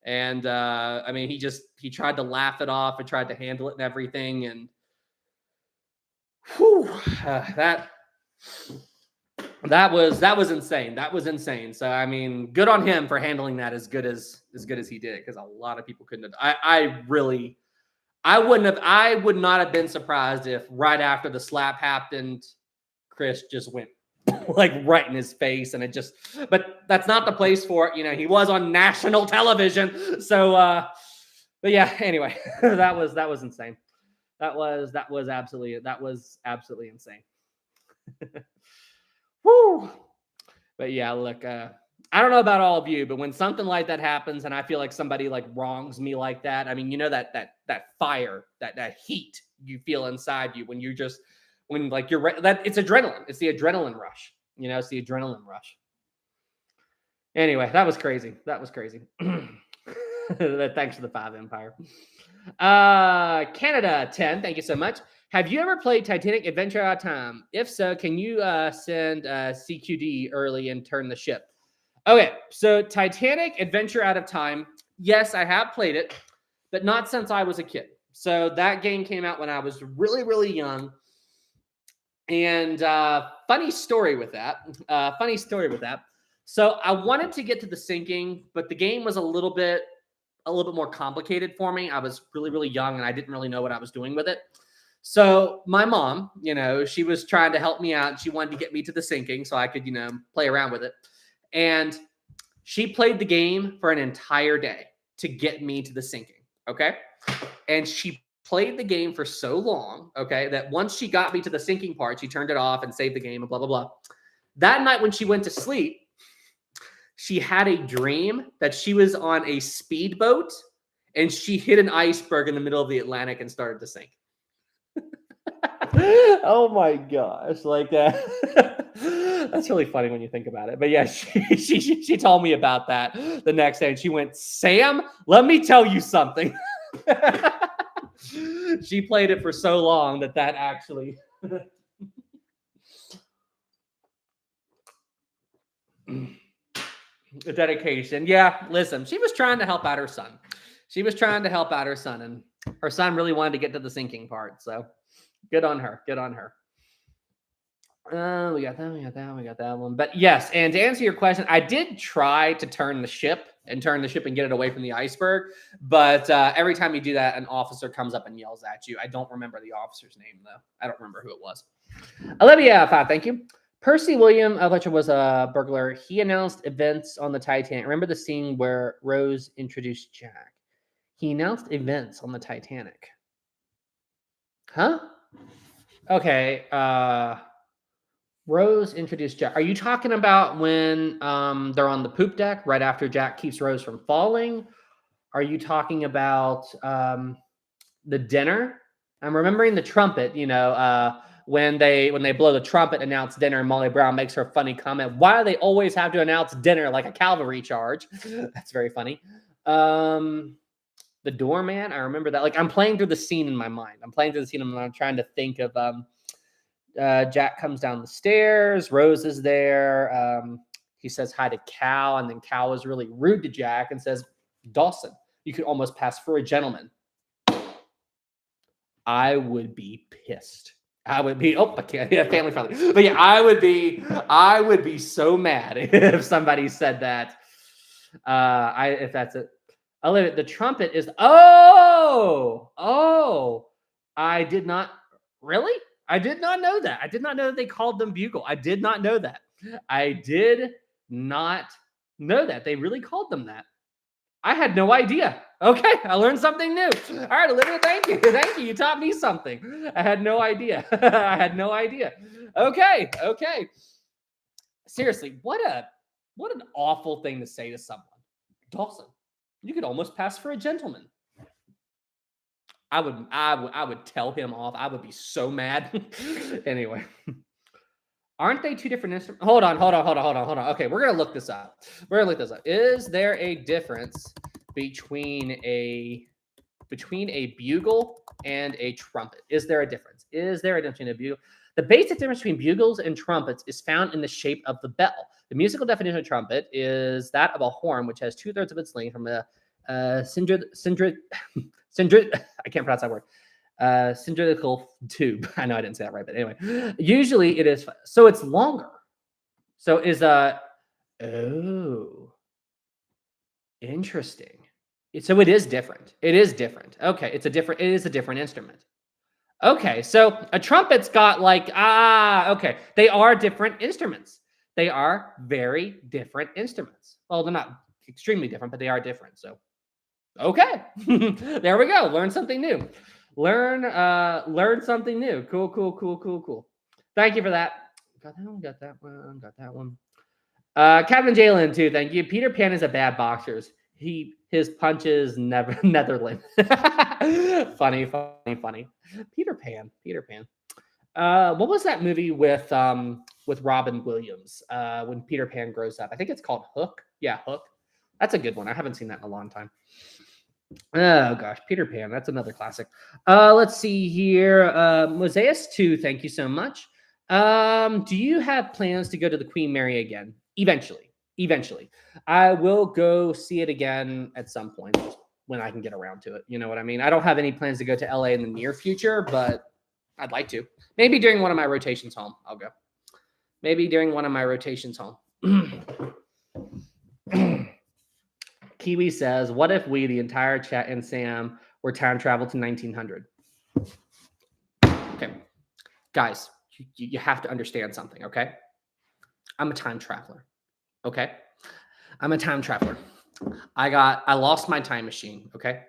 [SPEAKER 1] And I mean, he tried to laugh it off and tried to handle it and everything. And that was insane. So I mean, good on him for handling that as good as he did, because a lot of people couldn't have. I would not have been surprised if right after the slap happened, Chris just went like right in his face, and but that's not the place for it. He was on national television. So but yeah, anyway, that was insane. That was absolutely insane. Woo! But yeah, look, I don't know about all of you, but when something like that happens and I feel like somebody like wrongs me like that, I mean, that fire, that heat you feel inside you when it's adrenaline. It's the adrenaline rush. It's the adrenaline rush. Anyway, that was crazy. Thanks for the 5, Empire. Canada 10, thank you so much. Have you ever played Titanic Adventure Out of Time? If so, can you send CQD early and turn the ship? Okay, so Titanic Adventure Out of Time. Yes, I have played it, but not since I was a kid. So that game came out when I was really, really young. And funny story with that. So I wanted to get to the sinking, but the game was a little bit more complicated for me. I was really, really young and I didn't really know what I was doing with it. So my mom, she was trying to help me out. She wanted to get me to the sinking so I could, play around with it. And she played the game for an entire day to get me to the sinking. Okay. And she played the game for so long, okay, that once she got me to the sinking part, she turned it off and saved the game and blah, blah, blah. That night when she went to sleep, she had a dream that she was on a speedboat and she hit an iceberg in the middle of the Atlantic and started to sink. Oh my gosh, like that. That's really funny when you think about it. But yeah, she told me about that the next day and she went, Sam, let me tell you something. She played it for so long that actually the dedication. Yeah, listen, she was trying to help out her son. She was trying to help out her son, and her son really wanted to get to the sinking part. So good on her. Good on her. We got that one. But yes, and to answer your question, I did try to turn the ship and get it away from the iceberg. But every time you do that, an officer comes up and yells at you. I don't remember the officer's name, though. I don't remember who it was. Olivia, thank you. Percy William Fletcher was a burglar. He announced events on the Titanic. Remember the scene where Rose introduced Jack? He announced events on the Titanic. Huh? Okay. Rose introduced Jack. Are you talking about when they're on the poop deck right after Jack keeps Rose from falling? Are you talking about the dinner? I'm remembering the trumpet, when they blow the trumpet, announce dinner, and Molly Brown makes her funny comment. Why do they always have to announce dinner like a cavalry charge? That's very funny. The doorman, I remember that. Like I'm playing through the scene in my mind. I'm trying to think of Jack comes down the stairs. Rose is there. He says hi to Cal, and then Cal is really rude to Jack and says, Dawson, you could almost pass for a gentleman. I would be pissed. I would be, I can't, yeah, family friendly. But yeah, I would be so mad if somebody said that. If that's it. The trumpet is, I did not know that. I did not know that they called them bugle. I did not know that. They really called them that. I had no idea. Okay, I learned something new. All right, Olivia, thank you. Thank you. You taught me something. I had no idea. Okay. Seriously, what an awful thing to say to someone. Dawson, you could almost pass for a gentleman. I would tell him off. I would be so mad. Anyway. Aren't they two different instruments? Hold on. Okay, we're gonna look this up. Is there a difference between a bugle and a trumpet? Is there a difference? Between a bugle? The basic difference between bugles and trumpets is found in the shape of the bell. The musical definition of trumpet is that of a horn which has 2/3 of its length from a cylindrical I can't pronounce that word. Cylindrical tube. I know I didn't say that right, but anyway, usually it is, so it's longer. So is interesting. So it is different. Okay, it is a different instrument. Okay, so a trumpet's got okay, they are different instruments. They are very different instruments. Well, they're not extremely different, but they are different. So, okay, there we go. Learn something new. Learn something new. Cool. Thank you for that. Got that one. Kevin Jalen too. Thank you. Peter Pan is a bad boxer. His punches never Netherlands. Funny. Peter Pan. What was that movie with Robin Williams when Peter Pan grows up? I think it's called Hook. Yeah, Hook. That's a good one. I haven't seen that in a long time. Oh gosh, Peter Pan. That's another classic. Let's see here. Mosaic 2, thank you so much. Do you have plans to go to the Queen Mary again? Eventually. I will go see it again at some point when I can get around to it. You know what I mean? I don't have any plans to go to LA in the near future, but I'd like to. Maybe during one of my rotations home, I'll go. Kiwi says, what if we, the entire chat and Sam, were time travel to 1900? Okay. Guys, you have to understand something, okay? I'm a time traveler, okay? I lost my time machine, okay?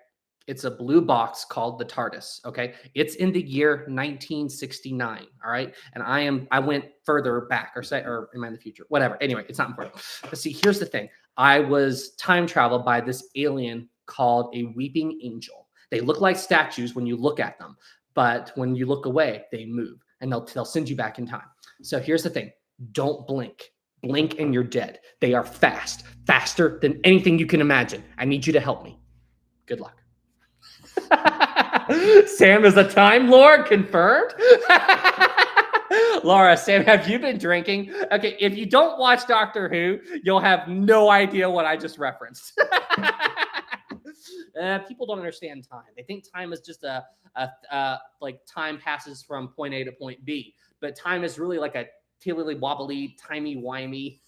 [SPEAKER 1] It's a blue box called the TARDIS. Okay. It's in the year 1969. All right. And I went further back or am I in the future? Whatever. Anyway, it's not important. But see, here's the thing. I was time traveled by this alien called a weeping angel. They look like statues when you look at them, but when you look away, they move and they'll send you back in time. So here's the thing. Don't blink. Blink and you're dead. They are fast, faster than anything you can imagine. I need you to help me. Good luck. Sam is a Time Lord, confirmed. Laura, Sam, have you been drinking? Okay, if you don't watch Doctor Who, you'll have no idea what I just referenced. People don't understand time. They think time is just like time passes from point A to point B, but time is really like a tiddly wobbly, timey-wimey.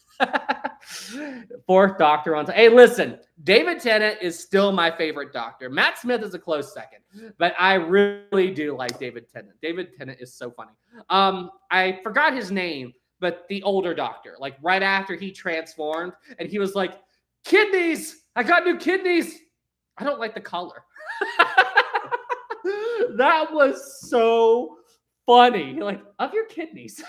[SPEAKER 1] Fourth Doctor on time. Hey, listen, David Tennant is still my favorite Doctor. Matt Smith is a close second, but I really do like David Tennant. David Tennant is so funny. I forgot his name, but the older Doctor, like right after he transformed, and he was like, "Kidneys! I got new kidneys. I don't like the color." That was so funny. Like, of your kidneys.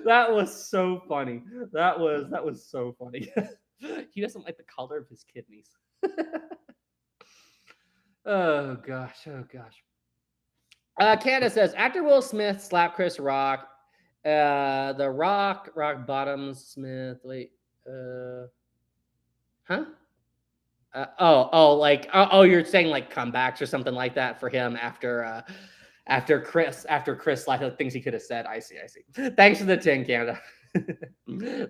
[SPEAKER 1] That was so funny. That was so funny. He doesn't like the color of his kidneys. Oh gosh. Candace says actor Will Smith slapped Chris Rock. The Rock bottoms Smith. Wait. Huh? You're saying like comebacks or something like that for him after Chris like things he could have said. I see. Thanks for the 10, Canada.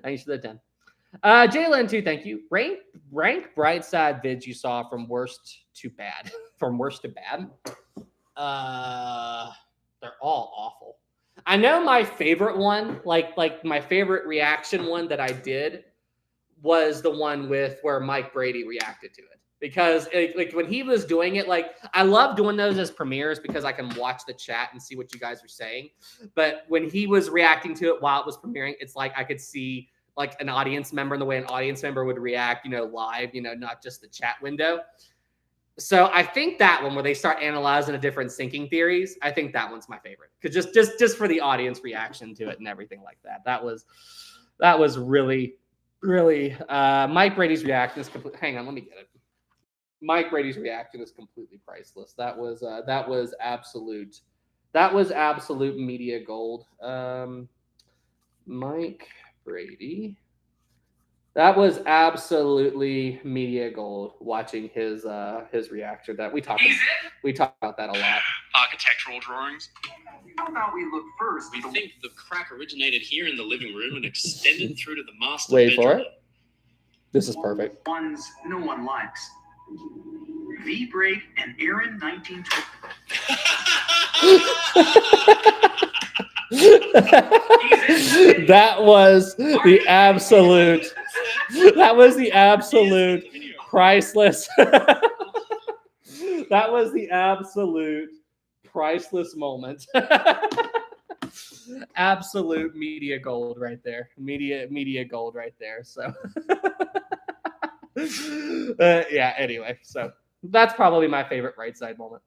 [SPEAKER 1] Thanks for the 10. Jalen too, thank you. Rank bright side vids you saw from worst to bad. From worst to bad. They're all awful. I know my favorite one, like my favorite reaction one that I did was the one with where Mike Brady reacted to it. Because like when he was doing it, like I love doing those as premieres because I can watch the chat and see what you guys are saying. But when he was reacting to it while it was premiering, it's like I could see like an audience member and the way an audience member would react, live, not just the chat window. So I think that one where they start analyzing the different sinking theories, I think that one's my favorite. Because just for the audience reaction to it and everything like that. That was really Mike Brady's reaction is complete. Hang on, let me get it. Mike Brady's reaction is completely priceless. That was absolute media gold. Mike Brady. That was absolutely media gold. Watching his reaction. That we talked about that a lot.
[SPEAKER 3] Architectural drawings.
[SPEAKER 4] You know how we look first.
[SPEAKER 3] We think the crack originated here in the living room and extended through to the master
[SPEAKER 1] Wait
[SPEAKER 3] bedroom.
[SPEAKER 1] for it. This is perfect.
[SPEAKER 4] Ones no one likes. V-Break and Aaron 1920.
[SPEAKER 1] That was the absolute priceless. That was the absolute priceless moment. Absolute media gold right there. Media gold right there. So yeah, anyway, so that's probably my favorite right side moment.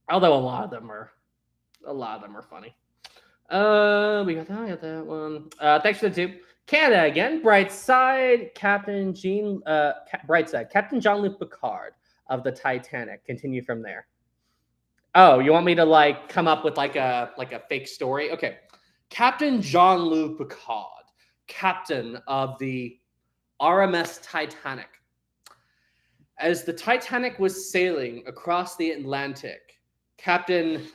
[SPEAKER 1] Although a lot of them are funny. We got that one. Thanks for the tube. Canada again. Brightside, Captain Jean-Luc Picard of the Titanic. Continue from there. Oh, you want me to like come up with like a fake story? Okay. Captain Jean-Luc Picard, captain of the RMS Titanic. As the Titanic was sailing across the Atlantic, Captain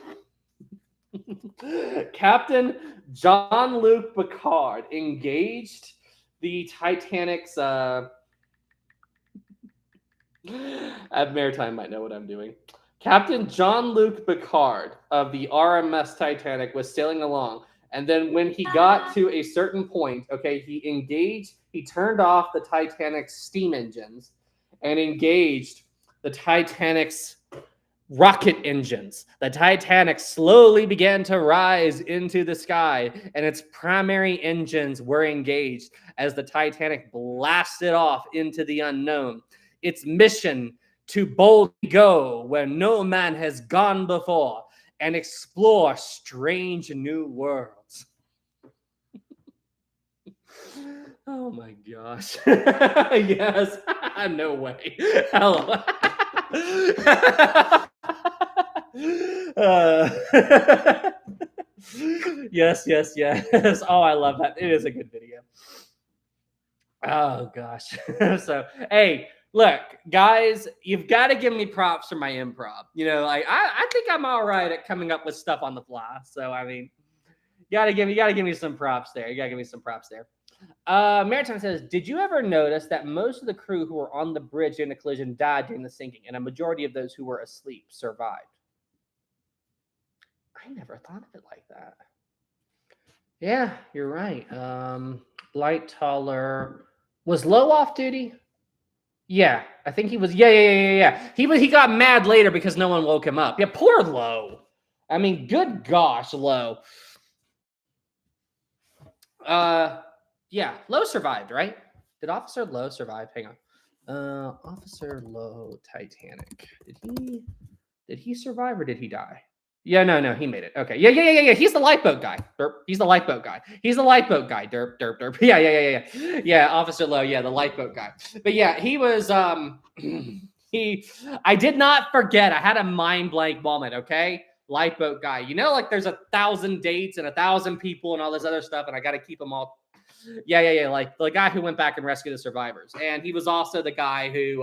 [SPEAKER 1] Jean-Luc Picard engaged the Titanic's Maritime might know what I'm doing. Captain Jean-Luc Picard of the RMS Titanic was sailing along, and then when he got to a certain point, okay, he turned off the Titanic's steam engines and engaged the Titanic's rocket engines. The Titanic slowly began to rise into the sky, and its primary engines were engaged as the Titanic blasted off into the unknown. its mission to boldly go where no man has gone before and explore strange new worlds. Oh my gosh. Yes. No way. Hello. Yes. Oh, I love that. It is a good video. Oh gosh. So, hey, look, guys, you've got to give me props for my improv. You know, like I think I'm all right at coming up with stuff on the fly. So, I mean, you gotta give me some props there. You gotta give me some props there. Maritime says, did you ever notice that most of the crew who were on the bridge during the collision died during the sinking, and a majority of those who were asleep survived? I never thought of it like that. Yeah, you're right. Light taller. Was Low off duty? Yeah, I think he was. Yeah. He got mad later because no one woke him up. Yeah, poor Low. I mean, good gosh, Low. Yeah, Low survived, right? Did Officer Low survive? Hang on. Officer Low, Titanic. Did he survive or did he die? Yeah, no, he made it. Okay. Yeah. He's the lifeboat guy. Derp. He's the lifeboat guy. Derp. Yeah. Yeah, Officer Low, yeah, the lifeboat guy. But yeah, he was I did not forget. I had a mind blank moment, okay? Lifeboat guy. You know, like there's 1,000 dates and 1,000 people and all this other stuff, and I got to keep them all. Yeah. Like the guy who went back and rescued the survivors. And he was also the guy who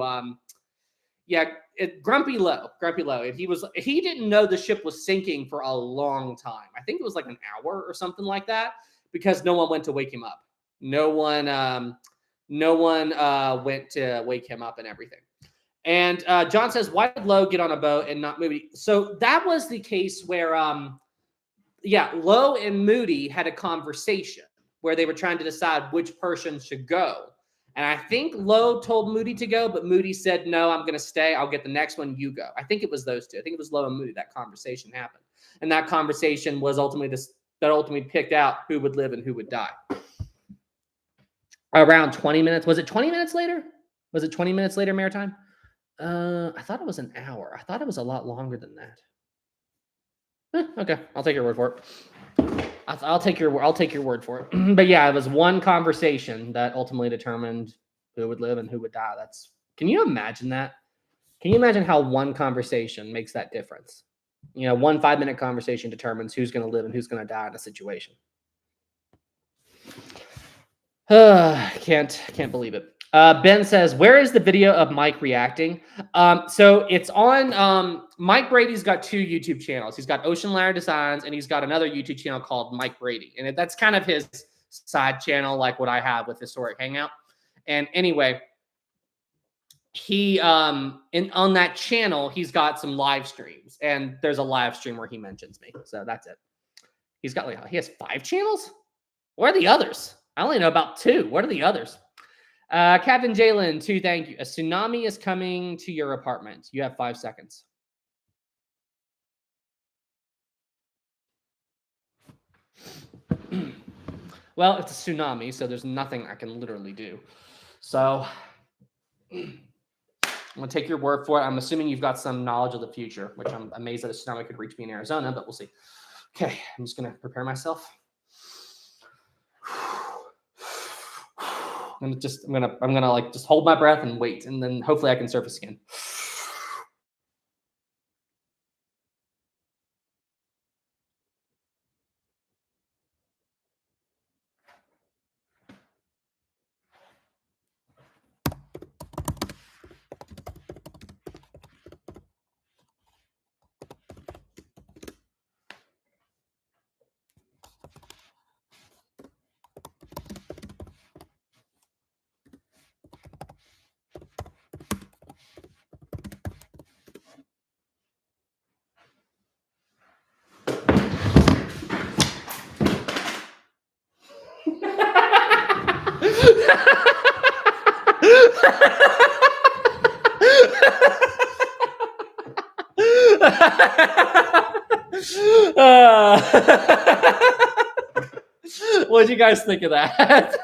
[SPEAKER 1] Grumpy Low. And he didn't know the ship was sinking for a long time. I think it was like an hour or something like that, because no one went to wake him up. No one went to wake him up and everything. And John says, why did Low get on a boat and not Moody? So that was the case where Low and Moody had a conversation where they were trying to decide which person should go. And I think Low told Moody to go, but Moody said, no, I'm going to stay. I'll get the next one. You go. I think it was those two. I think it was Low and Moody. That conversation happened. And that conversation was ultimately picked out who would live and who would die. Around 20 minutes. Was it 20 minutes later? Was it 20 minutes later, Maritime? I thought it was an hour. I thought it was a lot longer than that. Okay. I'll take your word for it. I'll take your word for it. But yeah, it was one conversation that ultimately determined who would live and who would die. Can you imagine that? Can you imagine how one conversation makes that difference? You know, 1 5-minute conversation determines who's going to live and who's going to die in a situation. Can't believe it. Ben says, where is the video of Mike reacting? So it's on, Mike Brady's got 2 YouTube channels. He's got Ocean Liner Designs, and he's got another YouTube channel called Mike Brady. And that's kind of his side channel, like what I have with Historic Hangout. And anyway, he, on that channel, he's got some live streams, and there's a live stream where he mentions me. So that's it. He has 5 channels? What are the others? I only know about 2. What are the others? Captain Jalen, 2, thank you. A tsunami is coming to your apartment. You have 5 seconds. Well, it's a tsunami, so there's nothing I can literally do. So I'm going to take your word for it. I'm assuming you've got some knowledge of the future, which I'm amazed that a tsunami could reach me in Arizona, but we'll see. Okay, I'm just going to prepare myself. I'm gonna like just hold my breath and wait, and then hopefully I can surface again. What'd you guys think of that?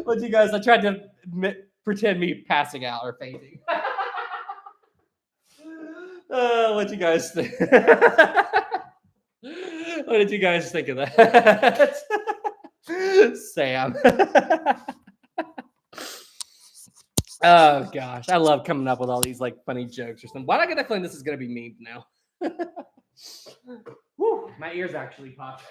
[SPEAKER 1] What'd you guys? I tried to pretend me passing out or fainting. What you guys think? What did you guys think of that? Sam. Oh gosh, I love coming up with all these like funny jokes or something. Why do I get the feeling this is gonna be memed now? Woo, my ears actually popped.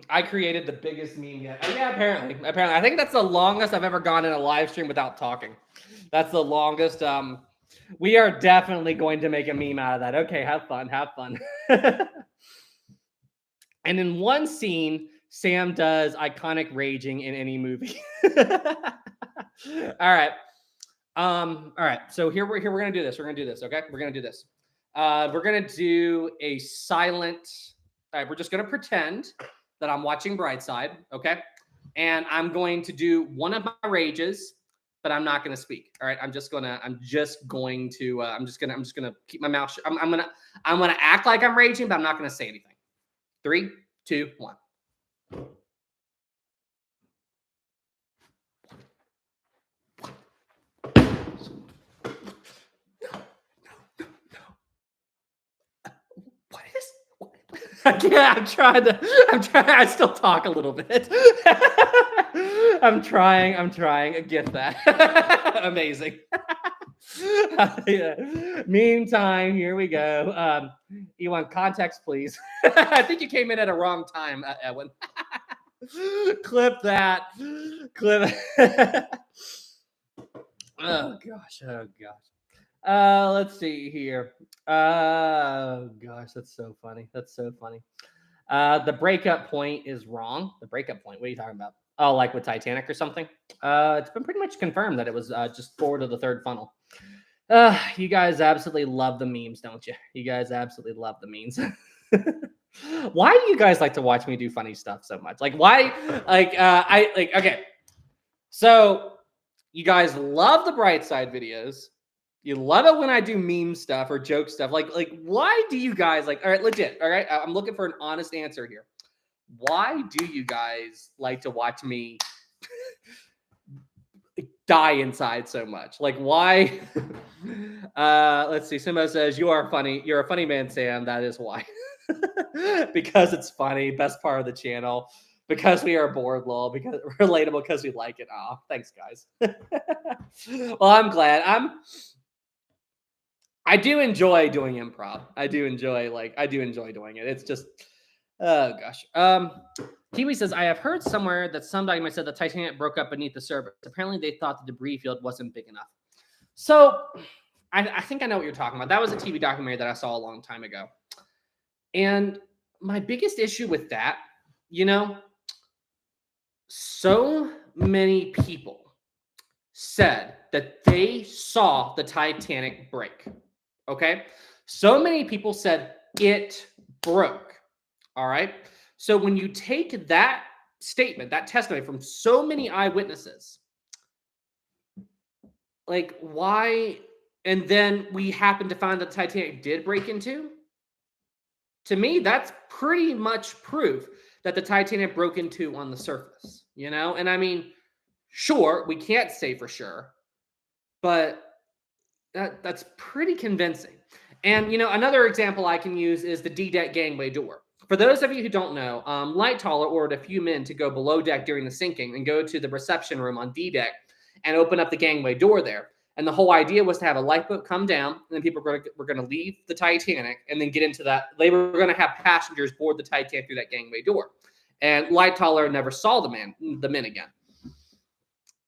[SPEAKER 1] I created the biggest meme yet. Oh, yeah, apparently. I think that's the longest I've ever gone in a live stream without talking. That's the longest. We are definitely going to make a meme out of that. Okay, have fun. And in one scene, Sam does iconic raging in any movie. All right. All right. So here we're gonna do this. We're gonna do this. Okay. We're gonna do this. We're gonna do a silent. All right. We're just gonna pretend that I'm watching Brightside. Okay. And I'm going to do one of my rages, but I'm not gonna speak. All right. I'm just gonna keep my mouth shut. I'm gonna act like I'm raging, but I'm not gonna say anything. 3, 2, 1. I can't. I still talk a little bit. I'm trying. I get that. Amazing. Yeah. Meantime, here we go. You want context, please? I think you came in at a wrong time, Edwin. Clip that. Oh gosh. Let's see here. Oh gosh, that's so funny. The breakup point is wrong. The breakup point. What are you talking about? Oh, like with Titanic or something? It's been pretty much confirmed that it was just forward of the third funnel. You guys absolutely love the memes, don't you? You guys absolutely love the memes. Why do you guys like to watch me do funny stuff so much? Like, why? Okay. So you guys love the Brightside videos. You love it when I do meme stuff or joke stuff. Like, why do you guys like? All right, legit. All right, I'm looking for an honest answer here. Why do you guys like to watch me die inside so much? Like, why? Let's see. Simba says you are funny. You're a funny man, Sam. That is why. Because it's funny. Best part of the channel. Because we are bored, lol. Because relatable. Because we like it. Oh, thanks, guys. Well, I'm glad. I do enjoy doing improv. I do enjoy doing it. It's just, oh gosh. Kiwi says, I have heard somewhere that some document said the Titanic broke up beneath the surface. Apparently they thought the debris field wasn't big enough. So I think I know what you're talking about. That was a TV documentary that I saw a long time ago. And my biggest issue with that, so many people said that they saw the Titanic break. Okay. So many people said it broke. All right. So when you take that statement, that testimony from so many eyewitnesses, like why? And then we happen to find that the Titanic did break into. To me, that's pretty much proof that the Titanic broke into on the surface, And I mean, sure, we can't say for sure, but that's pretty convincing. And, another example I can use is the D-deck gangway door. For those of you who don't know, Lightoller ordered a few men to go below deck during the sinking and go to the reception room on D-deck and open up the gangway door there. And the whole idea was to have a lifeboat come down, and then people were going to leave the Titanic and then get into that. They were going to have passengers board the Titanic through that gangway door. And Lightoller never saw the men again.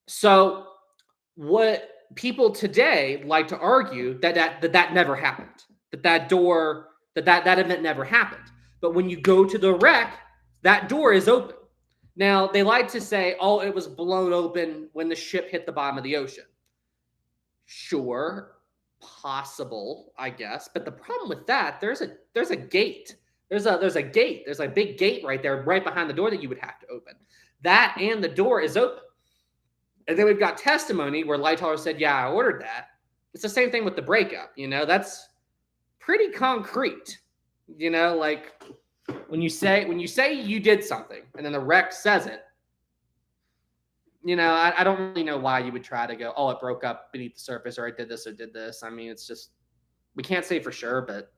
[SPEAKER 1] So what people today like to argue that never happened, that event never happened. But when you go to the wreck, that door is open. Now, they like to say, oh, it was blown open when the ship hit the bottom of the ocean. Sure, possible, I guess. But the problem with that, there's a gate. There's a gate. There's a big gate right there, right behind the door that you would have to open. That and the door is open. And then we've got testimony where Lightoller said, yeah, I ordered that. It's the same thing with the breakup. That's pretty concrete. when you say you did something and then the rec says it, you know, I don't really know why you would try to go, oh, it broke up beneath the surface, or I did this or did this. I mean, it's just, we can't say for sure, but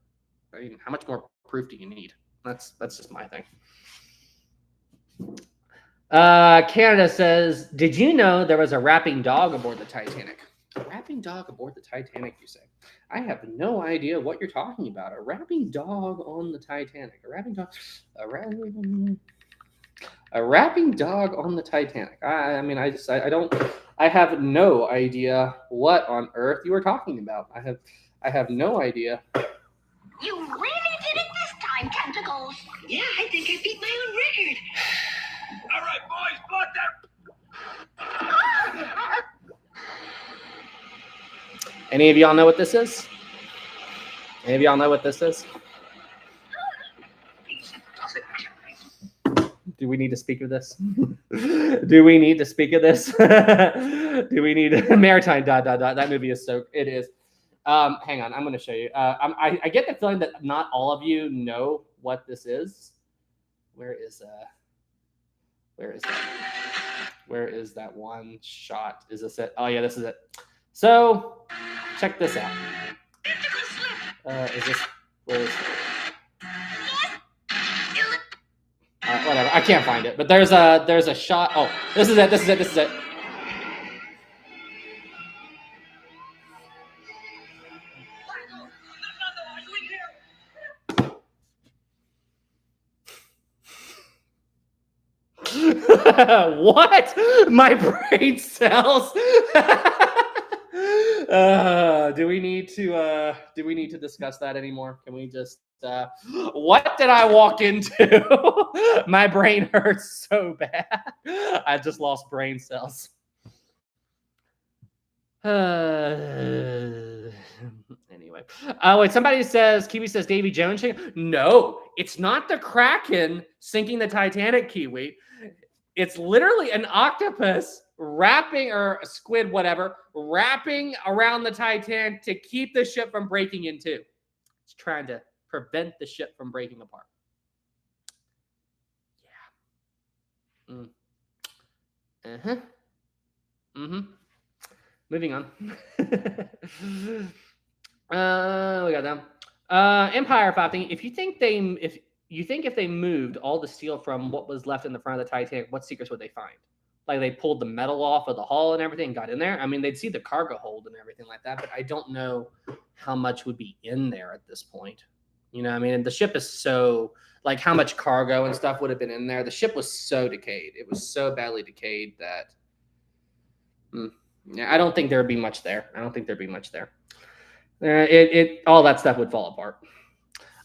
[SPEAKER 1] I mean, how much more proof do you need? That's just my thing. Canada says, did you know there was a rapping dog aboard the Titanic? A rapping dog aboard the Titanic, you say? I have no idea what you're talking about. A rapping dog on the Titanic. A rapping dog on the Titanic. I mean, I have no idea what on earth you are talking about. I have no idea.
[SPEAKER 5] You really did it this time, Tentacles.
[SPEAKER 6] Yeah, I think I beat my own record.
[SPEAKER 2] All right, boys, block that.
[SPEAKER 1] Any of y'all know what this is? Any of y'all know what this is? Do we need to speak of this? Do we need to speak of this? Do we need maritime ... That movie is so, it is. Hang on, I'm going to show you. I get the feeling that not all of you know what this is. Where is that? Where is that one shot? Is this it? Oh yeah, this is it. So check this out. Is this? Where is it? Whatever. I can't find it, but there's a shot. Oh, this is it. This is it. This is it. What? My brain cells. Do we need to discuss that anymore? Can we just what did I walk into? My brain hurts so bad. I just lost brain cells. Anyway. Wait, somebody says, Kiwi says Davy Jones. No, it's not the Kraken sinking the Titanic, Kiwi. It's literally an octopus wrapping, or a squid, whatever, wrapping around the Titanic to keep the ship from breaking in two. It's trying to prevent the ship from breaking apart. Yeah. Moving on. We got them. Empire Popping. If they moved all the steel from what was left in the front of the Titanic, what secrets would they find? Like they pulled the metal off of the hull and everything and got in there. I mean, they'd see the cargo hold and everything like that, but I don't know how much would be in there at this point. You know, I mean, the ship is so, like, how much cargo and stuff would have been in there. The ship was so decayed. It was so badly decayed that I don't think there would be much there. All that stuff would fall apart.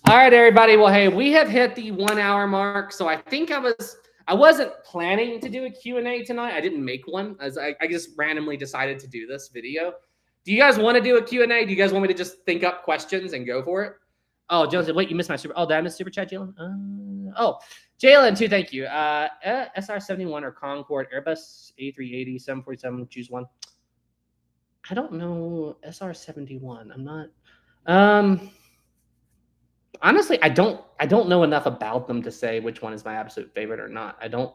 [SPEAKER 1] All right, everybody. Well, hey, we have hit the 1 hour mark. So I think I wasn't planning to do a Q&A tonight. I didn't make one, as I just randomly decided to do this video. Do you guys want to do a Q&A? Do you guys want me to just think up questions and go for it? Oh, Jalen said, wait, you missed my super. Oh, did I miss super chat, Jalen? Jalen, too, thank you. SR-71 or Concorde, Airbus A380, 747, choose one. I don't know SR-71. I'm not. Honestly, I don't know enough about them to say which one is my absolute favorite or not. I don't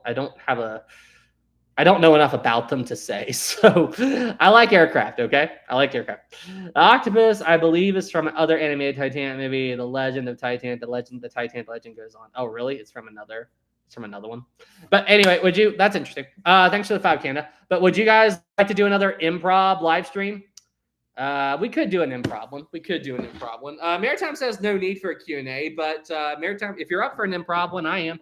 [SPEAKER 1] know enough about them to say. So I like aircraft, okay? I like aircraft. The Octopus, I believe, is from another animated Titanic movie, The Legend of Titanic. The Titanic legend goes on. Oh, really? It's from another one. But anyway, that's interesting. Thanks for the 5, Canada. But would you guys like to do another improv live stream? We could do an improv one. Maritime says no need for a Q&A, but Maritime, if you're up for an improv one, I am.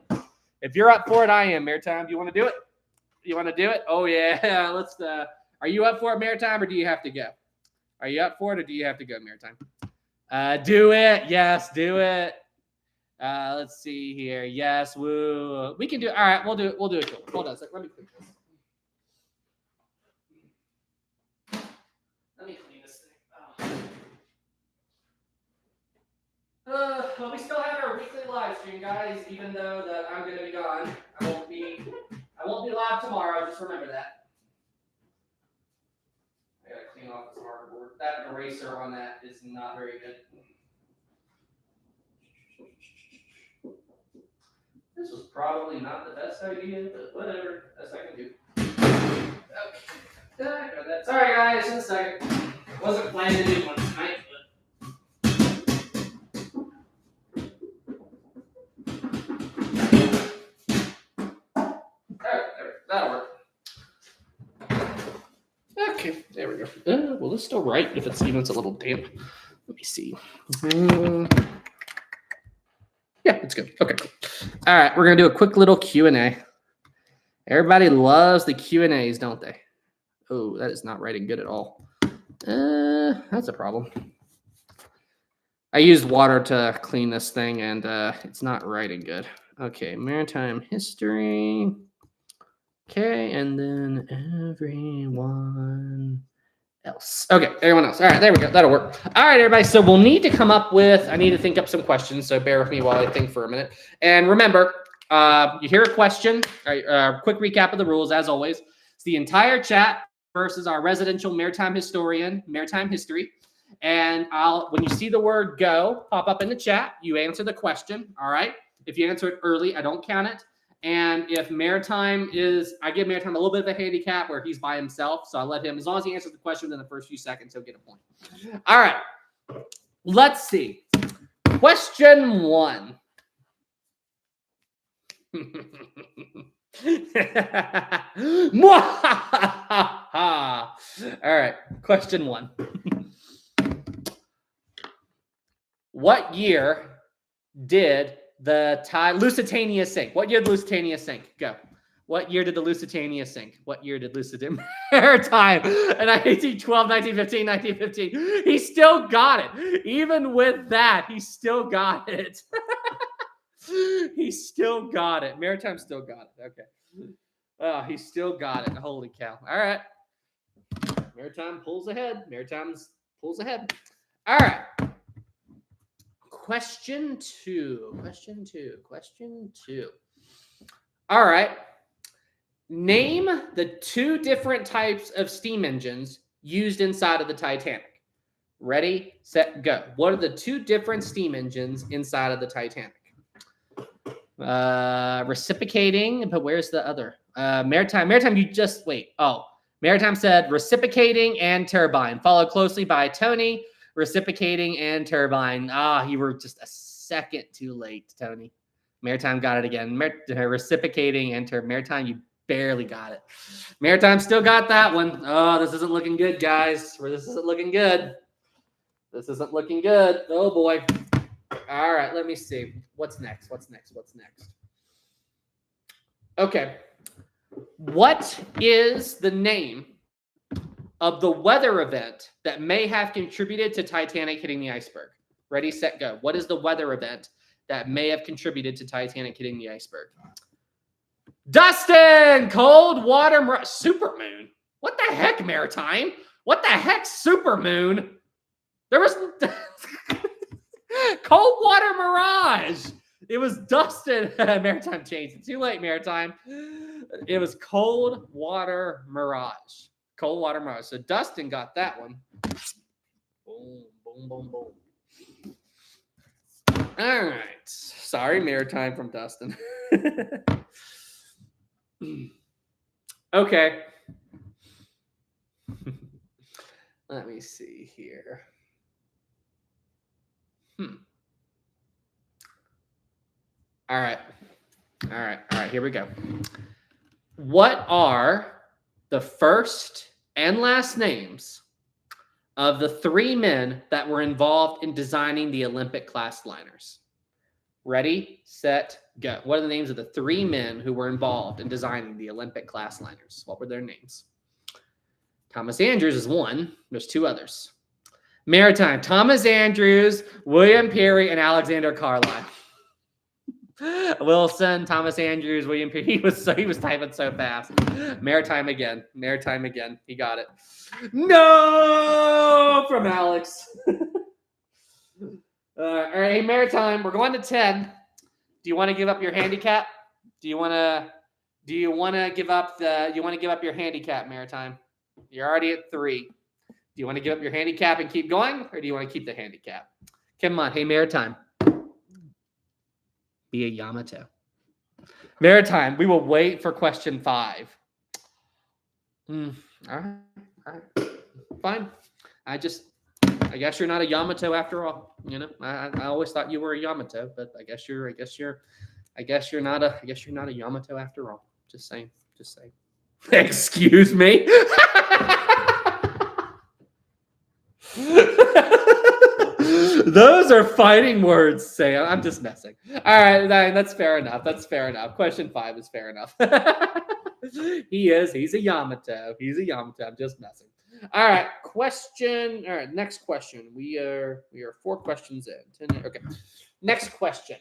[SPEAKER 1] If you're up for it, I am. Maritime, do you want to do it? Oh, yeah. Let's. Are you up for it, Maritime, or do you have to go? Are you up for it, or do you have to go, Maritime? Do it. Yes, do it. Let's see here. Yes, woo. We can do it. All right, we'll do it. Hold on a second. Let me click this. Let me clean this thing. Well, we still have our weekly live stream, guys. Even though that I'm going to be gone, I won't be live tomorrow. Just remember that. I gotta clean off this marker board. That eraser on that is not very good. This was probably not the best idea, but whatever. Best I can do. Okay. Sorry, guys. In a second. Wasn't planning to do one tonight, that'll work. Okay, there we go. Well, it's still right if it's even it's a little damp. Let me see. Yeah, it's good. Okay, cool. All right, we're gonna do a quick little Q&A. Everybody loves the Q&As, don't they? Oh, that is not writing good at all. That's a problem. I used water to clean this thing, and it's not writing good. Okay, maritime history. Okay, and then everyone else. Okay, everyone else. All right, there we go. That'll work. All right, everybody. So we'll need to come up with, I need to think up some questions, so bear with me while I think for a minute. And remember, you hear a question, quick recap of the rules, as always. It's the entire chat versus our residential maritime historian, maritime history. And when you see the word go pop up in the chat, you answer the question, all right? If you answer it early, I don't count it. And if Maritime I give Maritime a little bit of a handicap where he's by himself. So I let him, as long as he answers the question within the first few seconds, he'll get a point. All right. Let's see. Question 1. All right. Question 1. What year did the Lusitania sink? What year did Lusitania sink? Go. What year did the Lusitania sink? What year did Lusitania Maritime? In 1912, 1915, 1915. He still got it. Even with that, he still got it. He still got it. Maritime still got it. Okay. Oh, he still got it. Holy cow. All right. Maritime pulls ahead. Maritime pulls ahead. All right. Question 2. All right. Name the 2 different types of steam engines used inside of the Titanic. Ready, set, go. What are the 2 different steam engines inside of the Titanic? Reciprocating, but where's the other? Maritime, you just wait. Oh, Maritime said reciprocating and turbine, followed closely by Tony. Reciprocating and turbine. You were just a second too late, Tony. Maritime got it again. Reciprocating and Maritime, you barely got it. Maritime still got that one. Oh, this isn't looking good, guys. This isn't looking good. Oh, boy. All right, let me see. What's next? Okay. What is the name of the weather event that may have contributed to Titanic hitting the iceberg? Ready, set, go. What is the weather event that may have contributed to Titanic hitting the iceberg? Dustin! Cold water supermoon. What the heck, Maritime? What the heck, supermoon? There was cold water mirage. It was Dustin. Maritime changed it. Too late, Maritime. It was cold water mirage. Cold water mirage. So Dustin got that one. Boom, boom, boom, boom. All right. Sorry, Maritime from Dustin. Okay. Let me see here. All right. Here we go. What are the first and last names of the 3 men that were involved in designing the Olympic class liners? Ready, set, go. What are the names of the 3 men who were involved in designing the Olympic class liners? What were their names? Thomas Andrews is one. There's 2 others. Maritime, Thomas Andrews, William Peary, and Alexander Carlisle. Wilson, Thomas Andrews, William Peary. He was typing so fast. Maritime again. He got it. No, from Alex. All right, hey, Maritime, we're going to 10. Do you want to give up your handicap? Do you want to give up your handicap, Maritime? You're already at 3. Do you want to give up your handicap and keep going, or do you want to keep the handicap? Come on, hey, Maritime. Be a Yamato. Maritime, we will wait for question 5. All right. Fine. I guess you're not a Yamato after all. You know, I always thought you were a Yamato, but I guess you're not a Yamato after all. Just saying. Excuse me. Those are fighting words, Sam. I'm just messing. All right, that's fair enough. Question 5 is fair enough. He's a Yamato. I'm just messing. All right, next question. We are 4 questions in. 10, okay. Next question.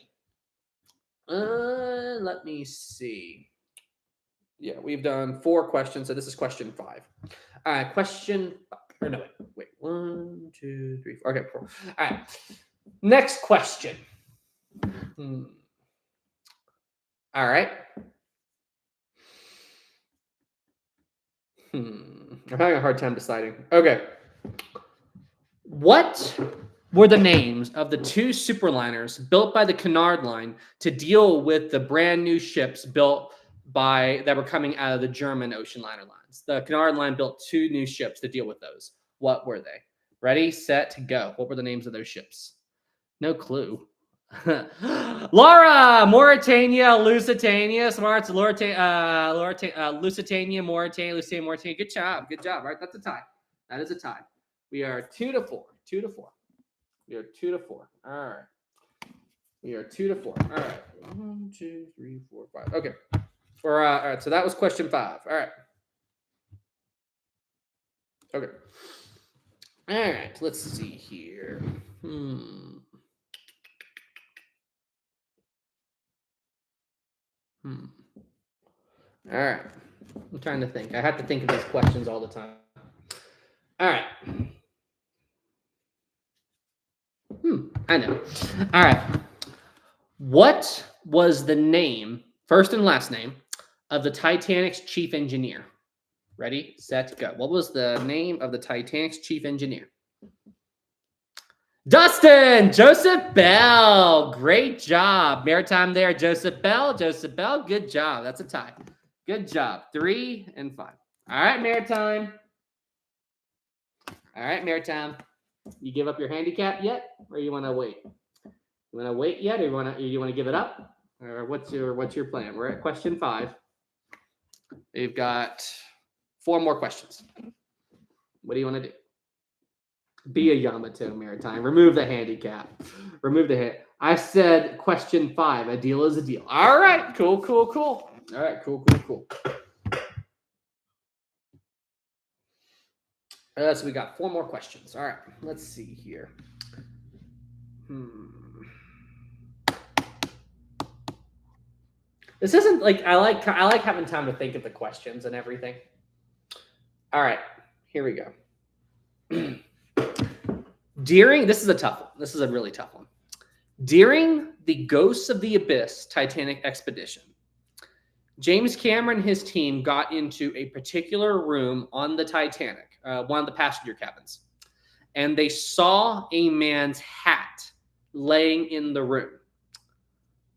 [SPEAKER 1] Let me see. Yeah, we've done 4 questions, so this is question 5. All right, question 5. Or no, wait. 1, 2, 3, 4. Okay, 4. All right. Next question. All right. I'm having a hard time deciding. Okay. What were the names of the 2 superliners built by the Cunard Line to deal with the brand new ships built that were coming out of the German ocean liner lines? The Cunard Line built 2 new ships to deal with those. What were they? Ready, set, go. What were the names of those ships? No clue. Laura, Mauritania, Lusitania, Smarts, Lusitania, Mauritania. Good job. Right, that's a tie. That is a tie. We are 2-4. 2-4. We are 2-4. All right. We are 2-4. All right. 1, 2, 3, 4, 5. Okay. All right. So that was question 5. All right. Okay. All right. Let's see here. All right. I'm trying to think. I have to think of these questions all the time. All right. I know. All right. What was the name, first and last name, of the Titanic's chief engineer? Ready, set, go. What was the name of the Titanic's chief engineer? Dustin! Joseph Bell. Great job. Maritime there. Joseph Bell. Good job. That's a tie. Good job. 3 and 5. All right, Maritime. You give up your handicap yet, or you want to wait? You want to wait yet, or you want to give it up, or what's your plan? We're at question 5. We've got 4 more questions. What do you want to do? Be a Yamato, Maritime. Remove the handicap. I said question 5. A deal is a deal. All right. Cool. All right. Cool. So we got 4 more questions. All right. Let's see here. This isn't like I like having time to think of the questions and everything. All right. Here we go. This is a tough one. This is a really tough one. During the Ghosts of the Abyss Titanic expedition, James Cameron and his team got into a particular room on the Titanic, one of the passenger cabins, and they saw a man's hat laying in the room.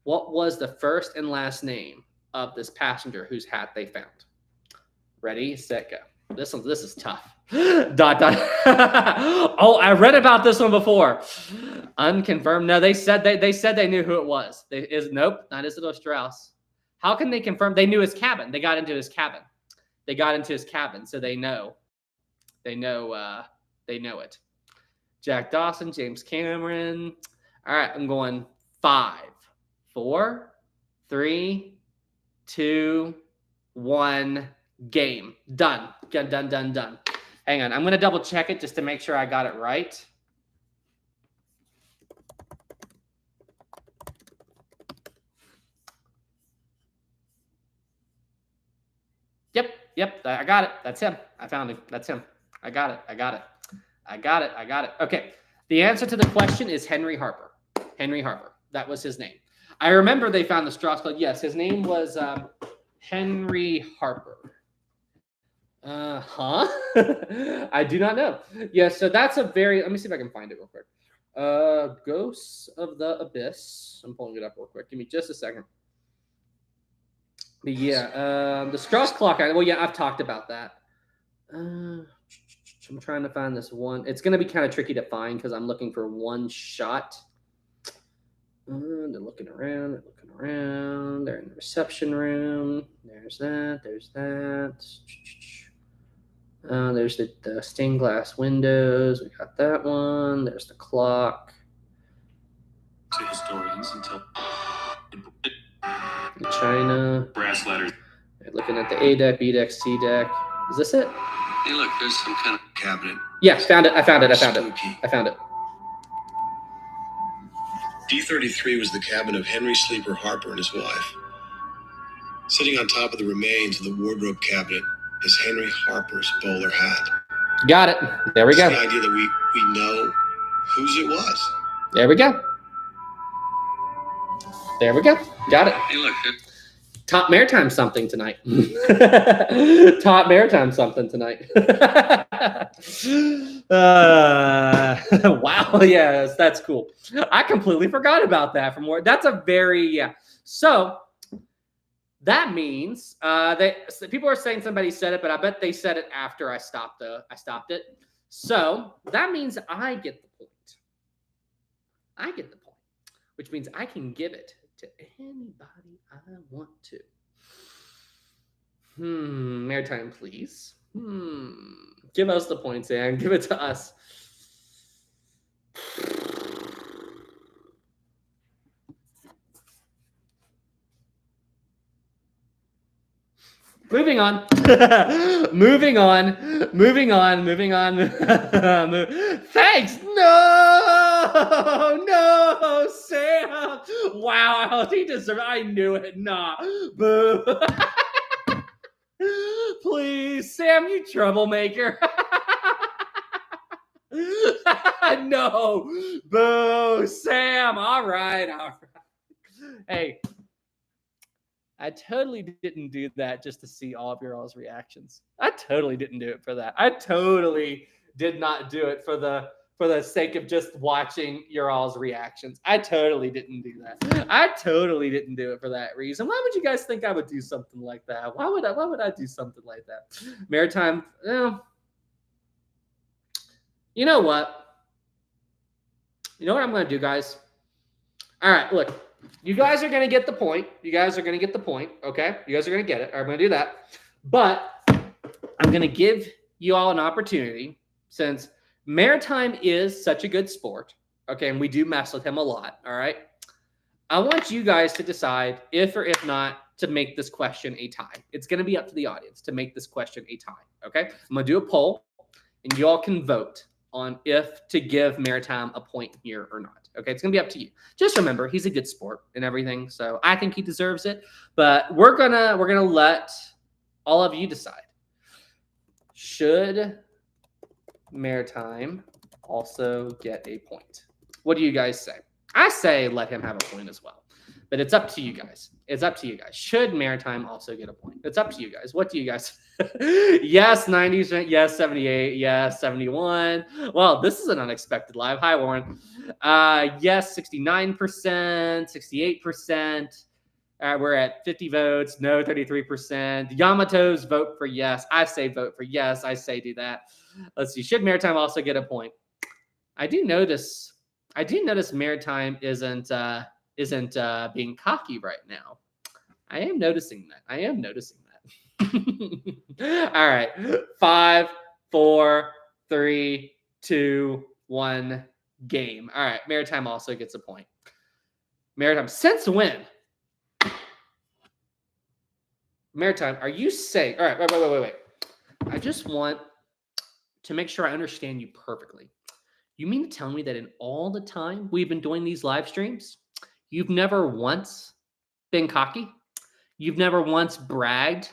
[SPEAKER 1] What was the first and last name of this passenger whose hat they found? Ready, set, go. This is tough. ... Oh, I read about this one before. Unconfirmed. No, they said they knew who it was. Nope, not Isidore Strauss. How can they confirm? They knew his cabin. They got into his cabin, so they know. They know it. Jack Dawson, James Cameron. All right, I'm going 5, 4, 3, 2, 1. Game. Done. Hang on. I'm going to double check it just to make sure I got it right. Yep. I got it. That's him. I found him. That's him. I got it. Okay. The answer to the question is Henry Harper. That was his name. I remember they found the Strauss code. Yes, his name was Henry Harper. I do not know. Yeah, so that's let me see if I can find it real quick. Ghosts of the Abyss. I'm pulling it up real quick. Give me just a second. But yeah, the Strauss clock. Well, yeah, I've talked about that. I'm trying to find this one. It's going to be kind of tricky to find because I'm looking for one shot. They're looking around. They're looking around. They're in the reception room. There's that. There's that. There's the stained glass windows. We got that one. There's the clock.
[SPEAKER 3] To historians until
[SPEAKER 1] The China.
[SPEAKER 3] brass letters.
[SPEAKER 1] They're looking at the A deck, B deck, C deck. Is this it?
[SPEAKER 2] Hey, look, there's some kind of cabinet.
[SPEAKER 1] Yes, found it. I found it. I found it.
[SPEAKER 2] Spooky.
[SPEAKER 1] I found it.
[SPEAKER 7] D33 was the cabin of Henry Sleeper Harper and his wife. Sitting on top of the remains of the wardrobe cabinet is Henry Harper's bowler hat.
[SPEAKER 1] Got it. There we
[SPEAKER 7] It's
[SPEAKER 1] go.
[SPEAKER 7] the idea that we know whose it was.
[SPEAKER 1] There we go. There we go. Got it.
[SPEAKER 2] Hey, look,
[SPEAKER 1] Top Maritime something tonight. Top Maritime something tonight. Wow. Yes, that's cool. I completely forgot about that from where that's a very, yeah. So that means so people are saying somebody said it, but I bet they said it after I stopped it. So that means I get the point. I get the point, which means I can give it to anybody I want to. Maritime, please. Give us the points, and give it to us. Moving on. Moving on. Thanks. No, Sam. Wow, he deserved. I knew it. Nah. Boo. Please, Sam, you troublemaker. No. Boo, Sam. All right. Hey. I totally didn't do that just to see all of your all's reactions. I totally didn't do it for that. I totally did not do it for the sake of just watching your all's reactions. I totally didn't do that. I totally didn't do it for that reason. Why would you guys think I would do something like that? Why would I do something like that? Maritime, you know what? You know what I'm going to do, guys? All right, look. You guys are going to get the point. Okay? You guys are going to get it. I'm going to do that. But I'm going to give you all an opportunity since Maritime is such a good sport. Okay. And we do mess with him a lot. All right. I want you guys to decide if or if not to make this question a tie. It's going to be up to the audience to make this question a tie. Okay. I'm going to do a poll and you all can vote on if to give Maritime a point here or not. Okay, it's gonna be up to you. Just remember, he's a good sport and everything, so I think he deserves it. But we're gonna let all of you decide. Should Maritime also get a point? What do you guys say? I say let him have a point as well. But it's up to you guys. It's up to you guys. Should Maritime also get a point? It's up to you guys. What do you guys? Yes, 90%. Yes, 78. Yes, 71. Well, this is an unexpected live. Hi, Warren. Yes, 69%, 68%. We're at 50 votes. No, 33%. Yamato's vote for yes. I say vote for yes. I say do that. Let's see. Should Maritime also get a point? I do notice Maritime isn't being cocky right now. I am noticing that. All right. 5, 4, 3, 2, 1, game. All right. Maritime also gets a point. Maritime, since when? Maritime, are you saying? All right. Wait. I just want to make sure I understand you perfectly. You mean to tell me that in all the time we've been doing these live streams, you've never once been cocky? You've never once bragged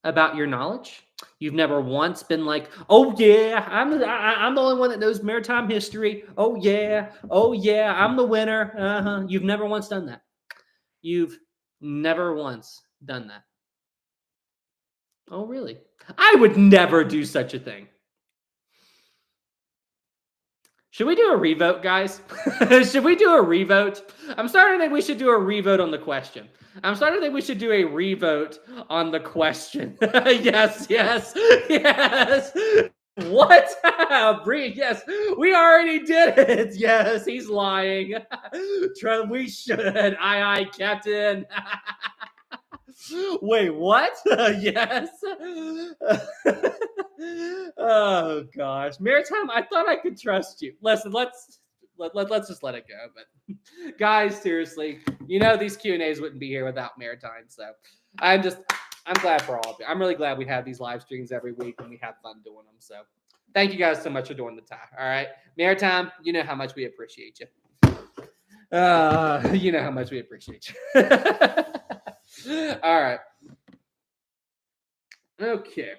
[SPEAKER 1] about your knowledge? You've never once been like, oh yeah, I'm the only one that knows Maritime history. Oh yeah, I'm the winner. You've never once done that. You've never once done that. Oh really? I would never do such a thing. Should we do a revote, guys? Should we do a revote? I'm starting to think we should do a revote on the question. I'm starting to think we should do a revote on the question. Yes. What? Bree, yes, we already did it. Yes, he's lying. We should. Aye, Captain. Wait, what? Yes. Oh gosh, Maritime. I thought I could trust you. Listen, let's just let it go. But guys, seriously, these Q&As wouldn't be here without Maritime. So I'm glad for all of you. I'm really glad we have these live streams every week and we have fun doing them. So thank you guys so much for doing the time. All right, Maritime, you know how much we appreciate you. You know how much we appreciate you. All right. Okay.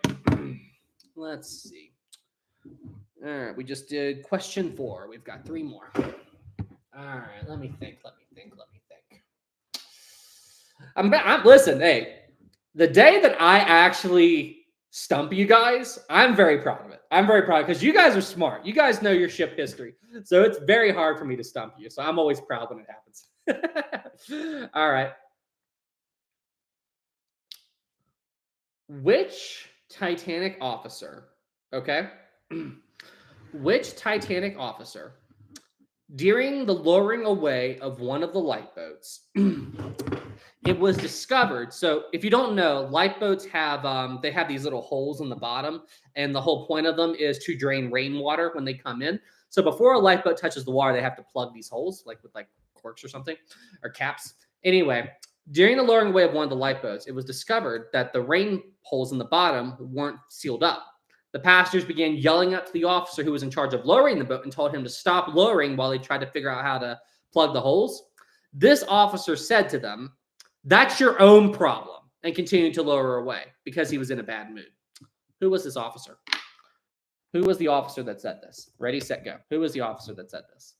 [SPEAKER 1] Let's see. All right. We just did question 4. We've got 3 more. All right. Let me think. Listen, hey, the day that I actually stump you guys, I'm very proud of it. I'm very proud because you guys are smart. You guys know your ship history. So it's very hard for me to stump you. So I'm always proud when it happens. All right. Which Titanic officer, okay? Which Titanic officer, during the lowering away of one of the lifeboats, it was discovered. So if you don't know, lifeboats have they have these little holes in the bottom, and the whole point of them is to drain rainwater when they come in. So before a lifeboat touches the water, they have to plug these holes, like with corks or something, or caps. Anyway, during the lowering away of one of the lifeboats, it was discovered that the rain holes in the bottom weren't sealed up. The passengers began yelling out to the officer who was in charge of lowering the boat and told him to stop lowering while they tried to figure out how to plug the holes. This officer said to them, "That's your own problem," and continued to lower away because he was in a bad mood. Who was this officer? Who was the officer that said this? Ready, set, go. Who was the officer that said this?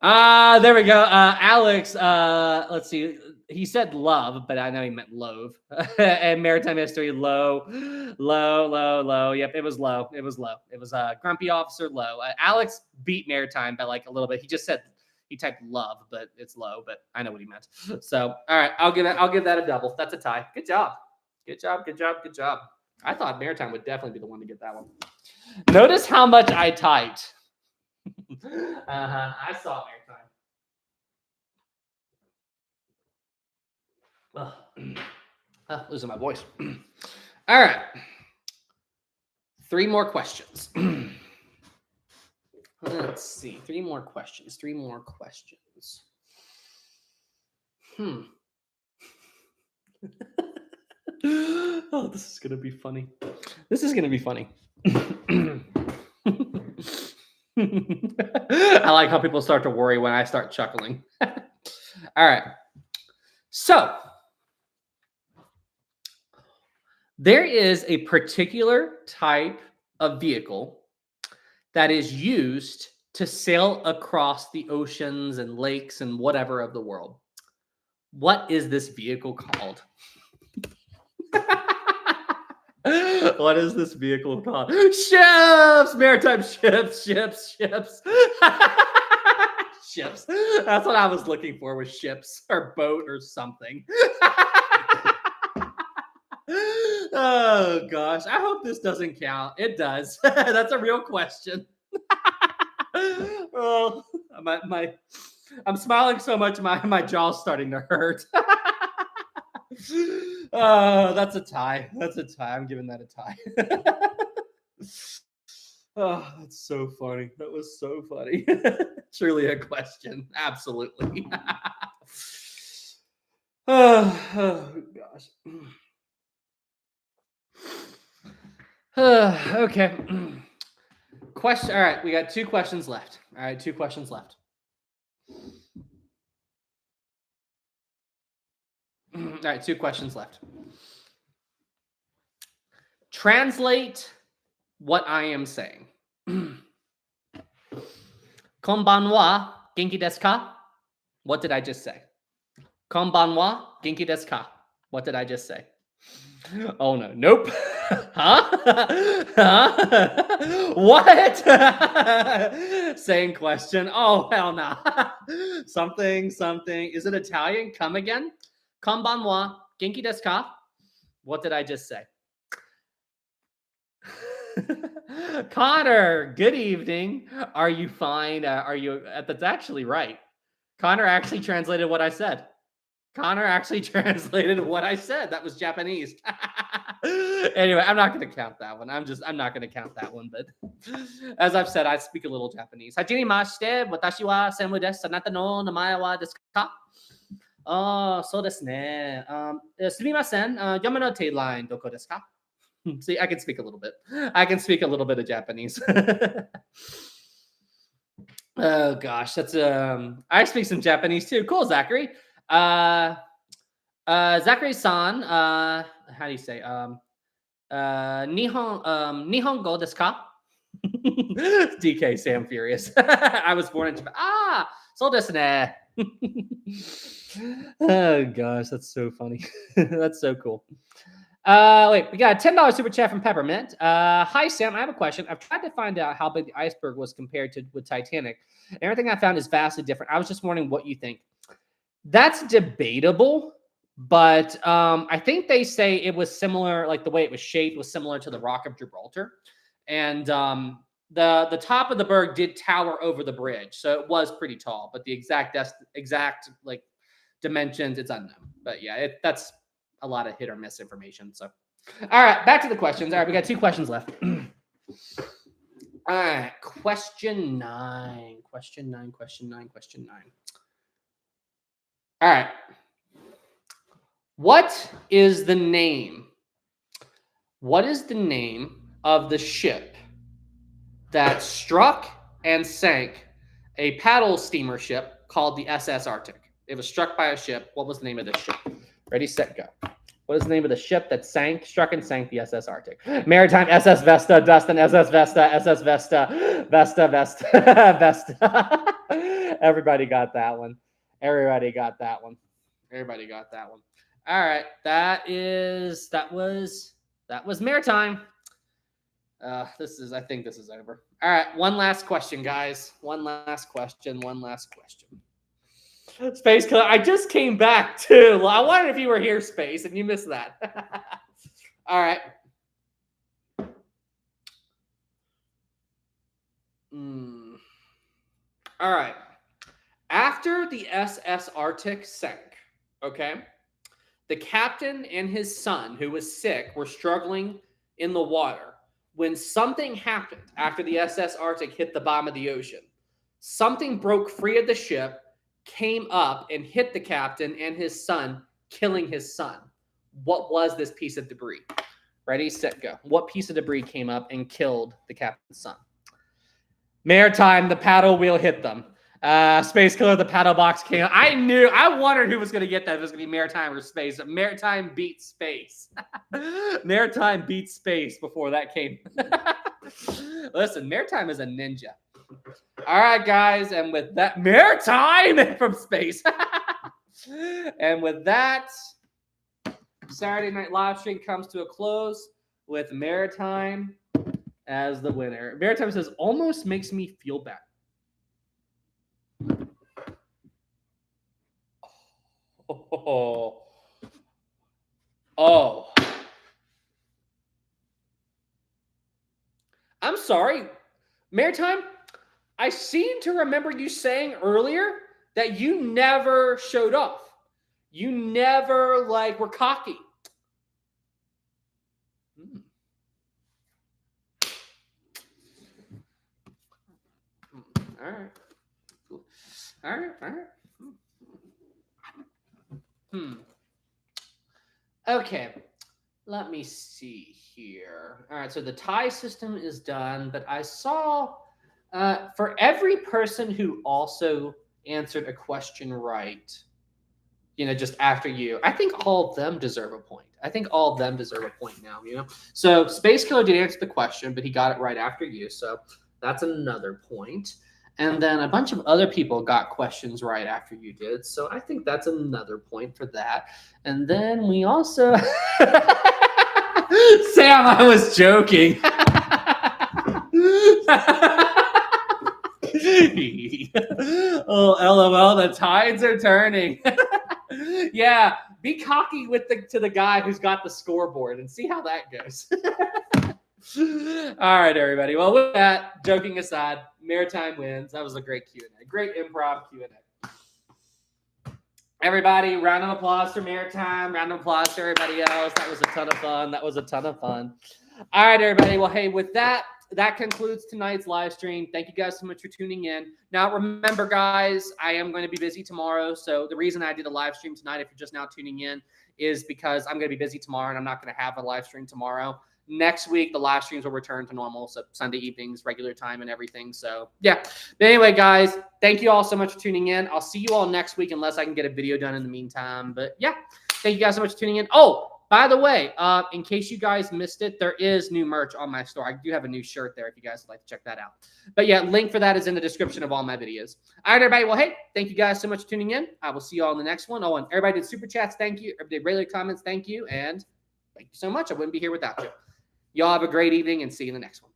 [SPEAKER 1] There we go. Alex, let's see. He said love, but I know he meant loathe. And maritime history, low. Yep, it was low. It was grumpy officer, low. Alex beat maritime by a little bit. He just said he typed love, but it's low, but I know what he meant. So, all right, I'll give that a double. That's a tie. Good job. I thought maritime would definitely be the one to get that one. Notice how much I typed. I saw maritime. Losing my voice. All right. 3 more questions. Let's see. 3 more questions. Oh, this is gonna be funny. I like how people start to worry when I start chuckling. All right. So, there is a particular type of vehicle that is used to sail across the oceans and lakes and whatever of the world. What is this vehicle called? What is this vehicle called? Ships! Maritime ships. Ships. That's what I was looking for, was ships or boat or something. Oh gosh, I hope this doesn't count. It does. That's a real question. Oh, I'm smiling so much my jaw's starting to hurt. Oh, that's a tie. I'm giving that a tie. Oh, that's so funny. That was so funny. Truly a question. Absolutely. Oh gosh. Okay. Question. All right, we got 2 questions left. All right, 2 questions left. All right, 2 questions left. Translate what I am saying. Konbanwa, genki desu ka? What did I just say? Konbanwa, genki desu ka? What did I just say? Oh no, nope. Huh? Huh? What? Same question. Oh hell no. Something. Is it Italian? Come again? Konbanwa. Genki desu ka? What did I just say? Connor, good evening. Are you fine? Are you? That's actually right. Connor actually translated what I said. That was Japanese. Anyway, I'm not going to count that one. I'm not going to count that one. But as I've said, I speak a little Japanese. Hajirimashite, watashi wa senmu desu. Anata no namae wa desu ka? Oh, so desu ne. Sumimasen. Yama no te line doko desu ka? See, I can speak a little bit. Of Japanese. Oh gosh, that's I speak some Japanese too. Cool, Zachary. Zachary-san, how do you say? Nihongo desu ka? DK Sam Furious. I was born in Japan. So desu ne. Oh gosh, that's so funny. That's so cool. Wait, we got a $10 super chat from Peppermint. Hi Sam, I have a question. I've tried to find out how big the iceberg was compared with Titanic. Everything I found is vastly different. I was just wondering what you think. That's debatable, but I think they say it was similar, like the way it was shaped was similar to the Rock of Gibraltar. And the top of the berg did tower over the bridge, so it was pretty tall, but the exact like dimensions, it's unknown. But yeah, that's a lot of hit or miss information. So, all right, back to the questions. All right, we got 2 questions left. All right, question 9. All right. What is the name of the ship that struck and sank a paddle steamer ship called the SS Arctic? It was struck by a ship. What was the name of this ship? Ready, set, go. What is the name of the ship that struck and sank the SS Arctic? Maritime, SS Vesta, Dustin, SS Vesta, SS Vesta, Vesta. Everybody got that one. All right, that was Maritime. I think this is over. All right, one last question, guys. One last question. Space Killer, I just came back too. I wondered if you were here, Space, and you missed that. All right. All right. After the SS Arctic sank, okay, the captain and his son, who was sick, were struggling in the water when something happened after the SS Arctic hit the bottom of the ocean. Something broke free of the ship, came up and hit the captain and his son, killing his son. What was this piece of debris? Ready, set, go. What piece of debris came up and killed the captain's son? Maritime, the paddle wheel hit them. Space Killer, the paddle box came. I wondered who was going to get that. If it was going to be Maritime or Space. Maritime beat Space. Maritime beat Space before that came. Listen, Maritime is a ninja. All right, guys. And with that, Maritime from Space. And with that, Saturday Night Live stream comes to a close with Maritime as the winner. Maritime says, almost makes me feel bad. Oh. I'm sorry. Maritime, I seem to remember you saying earlier that you never showed off. You never, were cocky. All right. Cool. All right. Okay. Let me see here. All right. So the tie system is done, but I saw for every person who also answered a question right, just after you, I think all of them deserve a point. Now, So Space Killer did answer the question, but he got it right after you. So that's another point. And then a bunch of other people got questions right after you did. So I think that's another point for that. And then we also... Sam, I was joking. Oh, LOL, the tides are turning. Yeah, be cocky with to the guy who's got the scoreboard and see how that goes. All right, everybody. Well, with that, joking aside, Maritime wins. That was a great Q&A. Great improv Q&A. Everybody, round of applause for Maritime. Round of applause to everybody else. That was a ton of fun. That was a ton of fun. All right, everybody. Well, hey, with that, that concludes tonight's live stream. Thank you guys so much for tuning in. Now, remember, guys, I am going to be busy tomorrow. So the reason I did a live stream tonight, if you're just now tuning in, is because I'm going to be busy tomorrow and I'm not going to have a live stream tomorrow. Next week, the live streams will return to normal. So Sunday evenings, regular time and everything. So, yeah. But anyway, guys, thank you all so much for tuning in. I'll see you all next week unless I can get a video done in the meantime. But, yeah, thank you guys so much for tuning in. Oh, by the way, in case you guys missed it, there is new merch on my store. I do have a new shirt there if you guys would like to check that out. But, yeah, link for that is in the description of all my videos. All right, everybody. Well, hey, thank you guys so much for tuning in. I will see you all in the next one. Oh, and everybody did super chats. Thank you. Everybody did regular comments. Thank you. And thank you so much. I wouldn't be here without you. Y'all have a great evening and see you in the next one.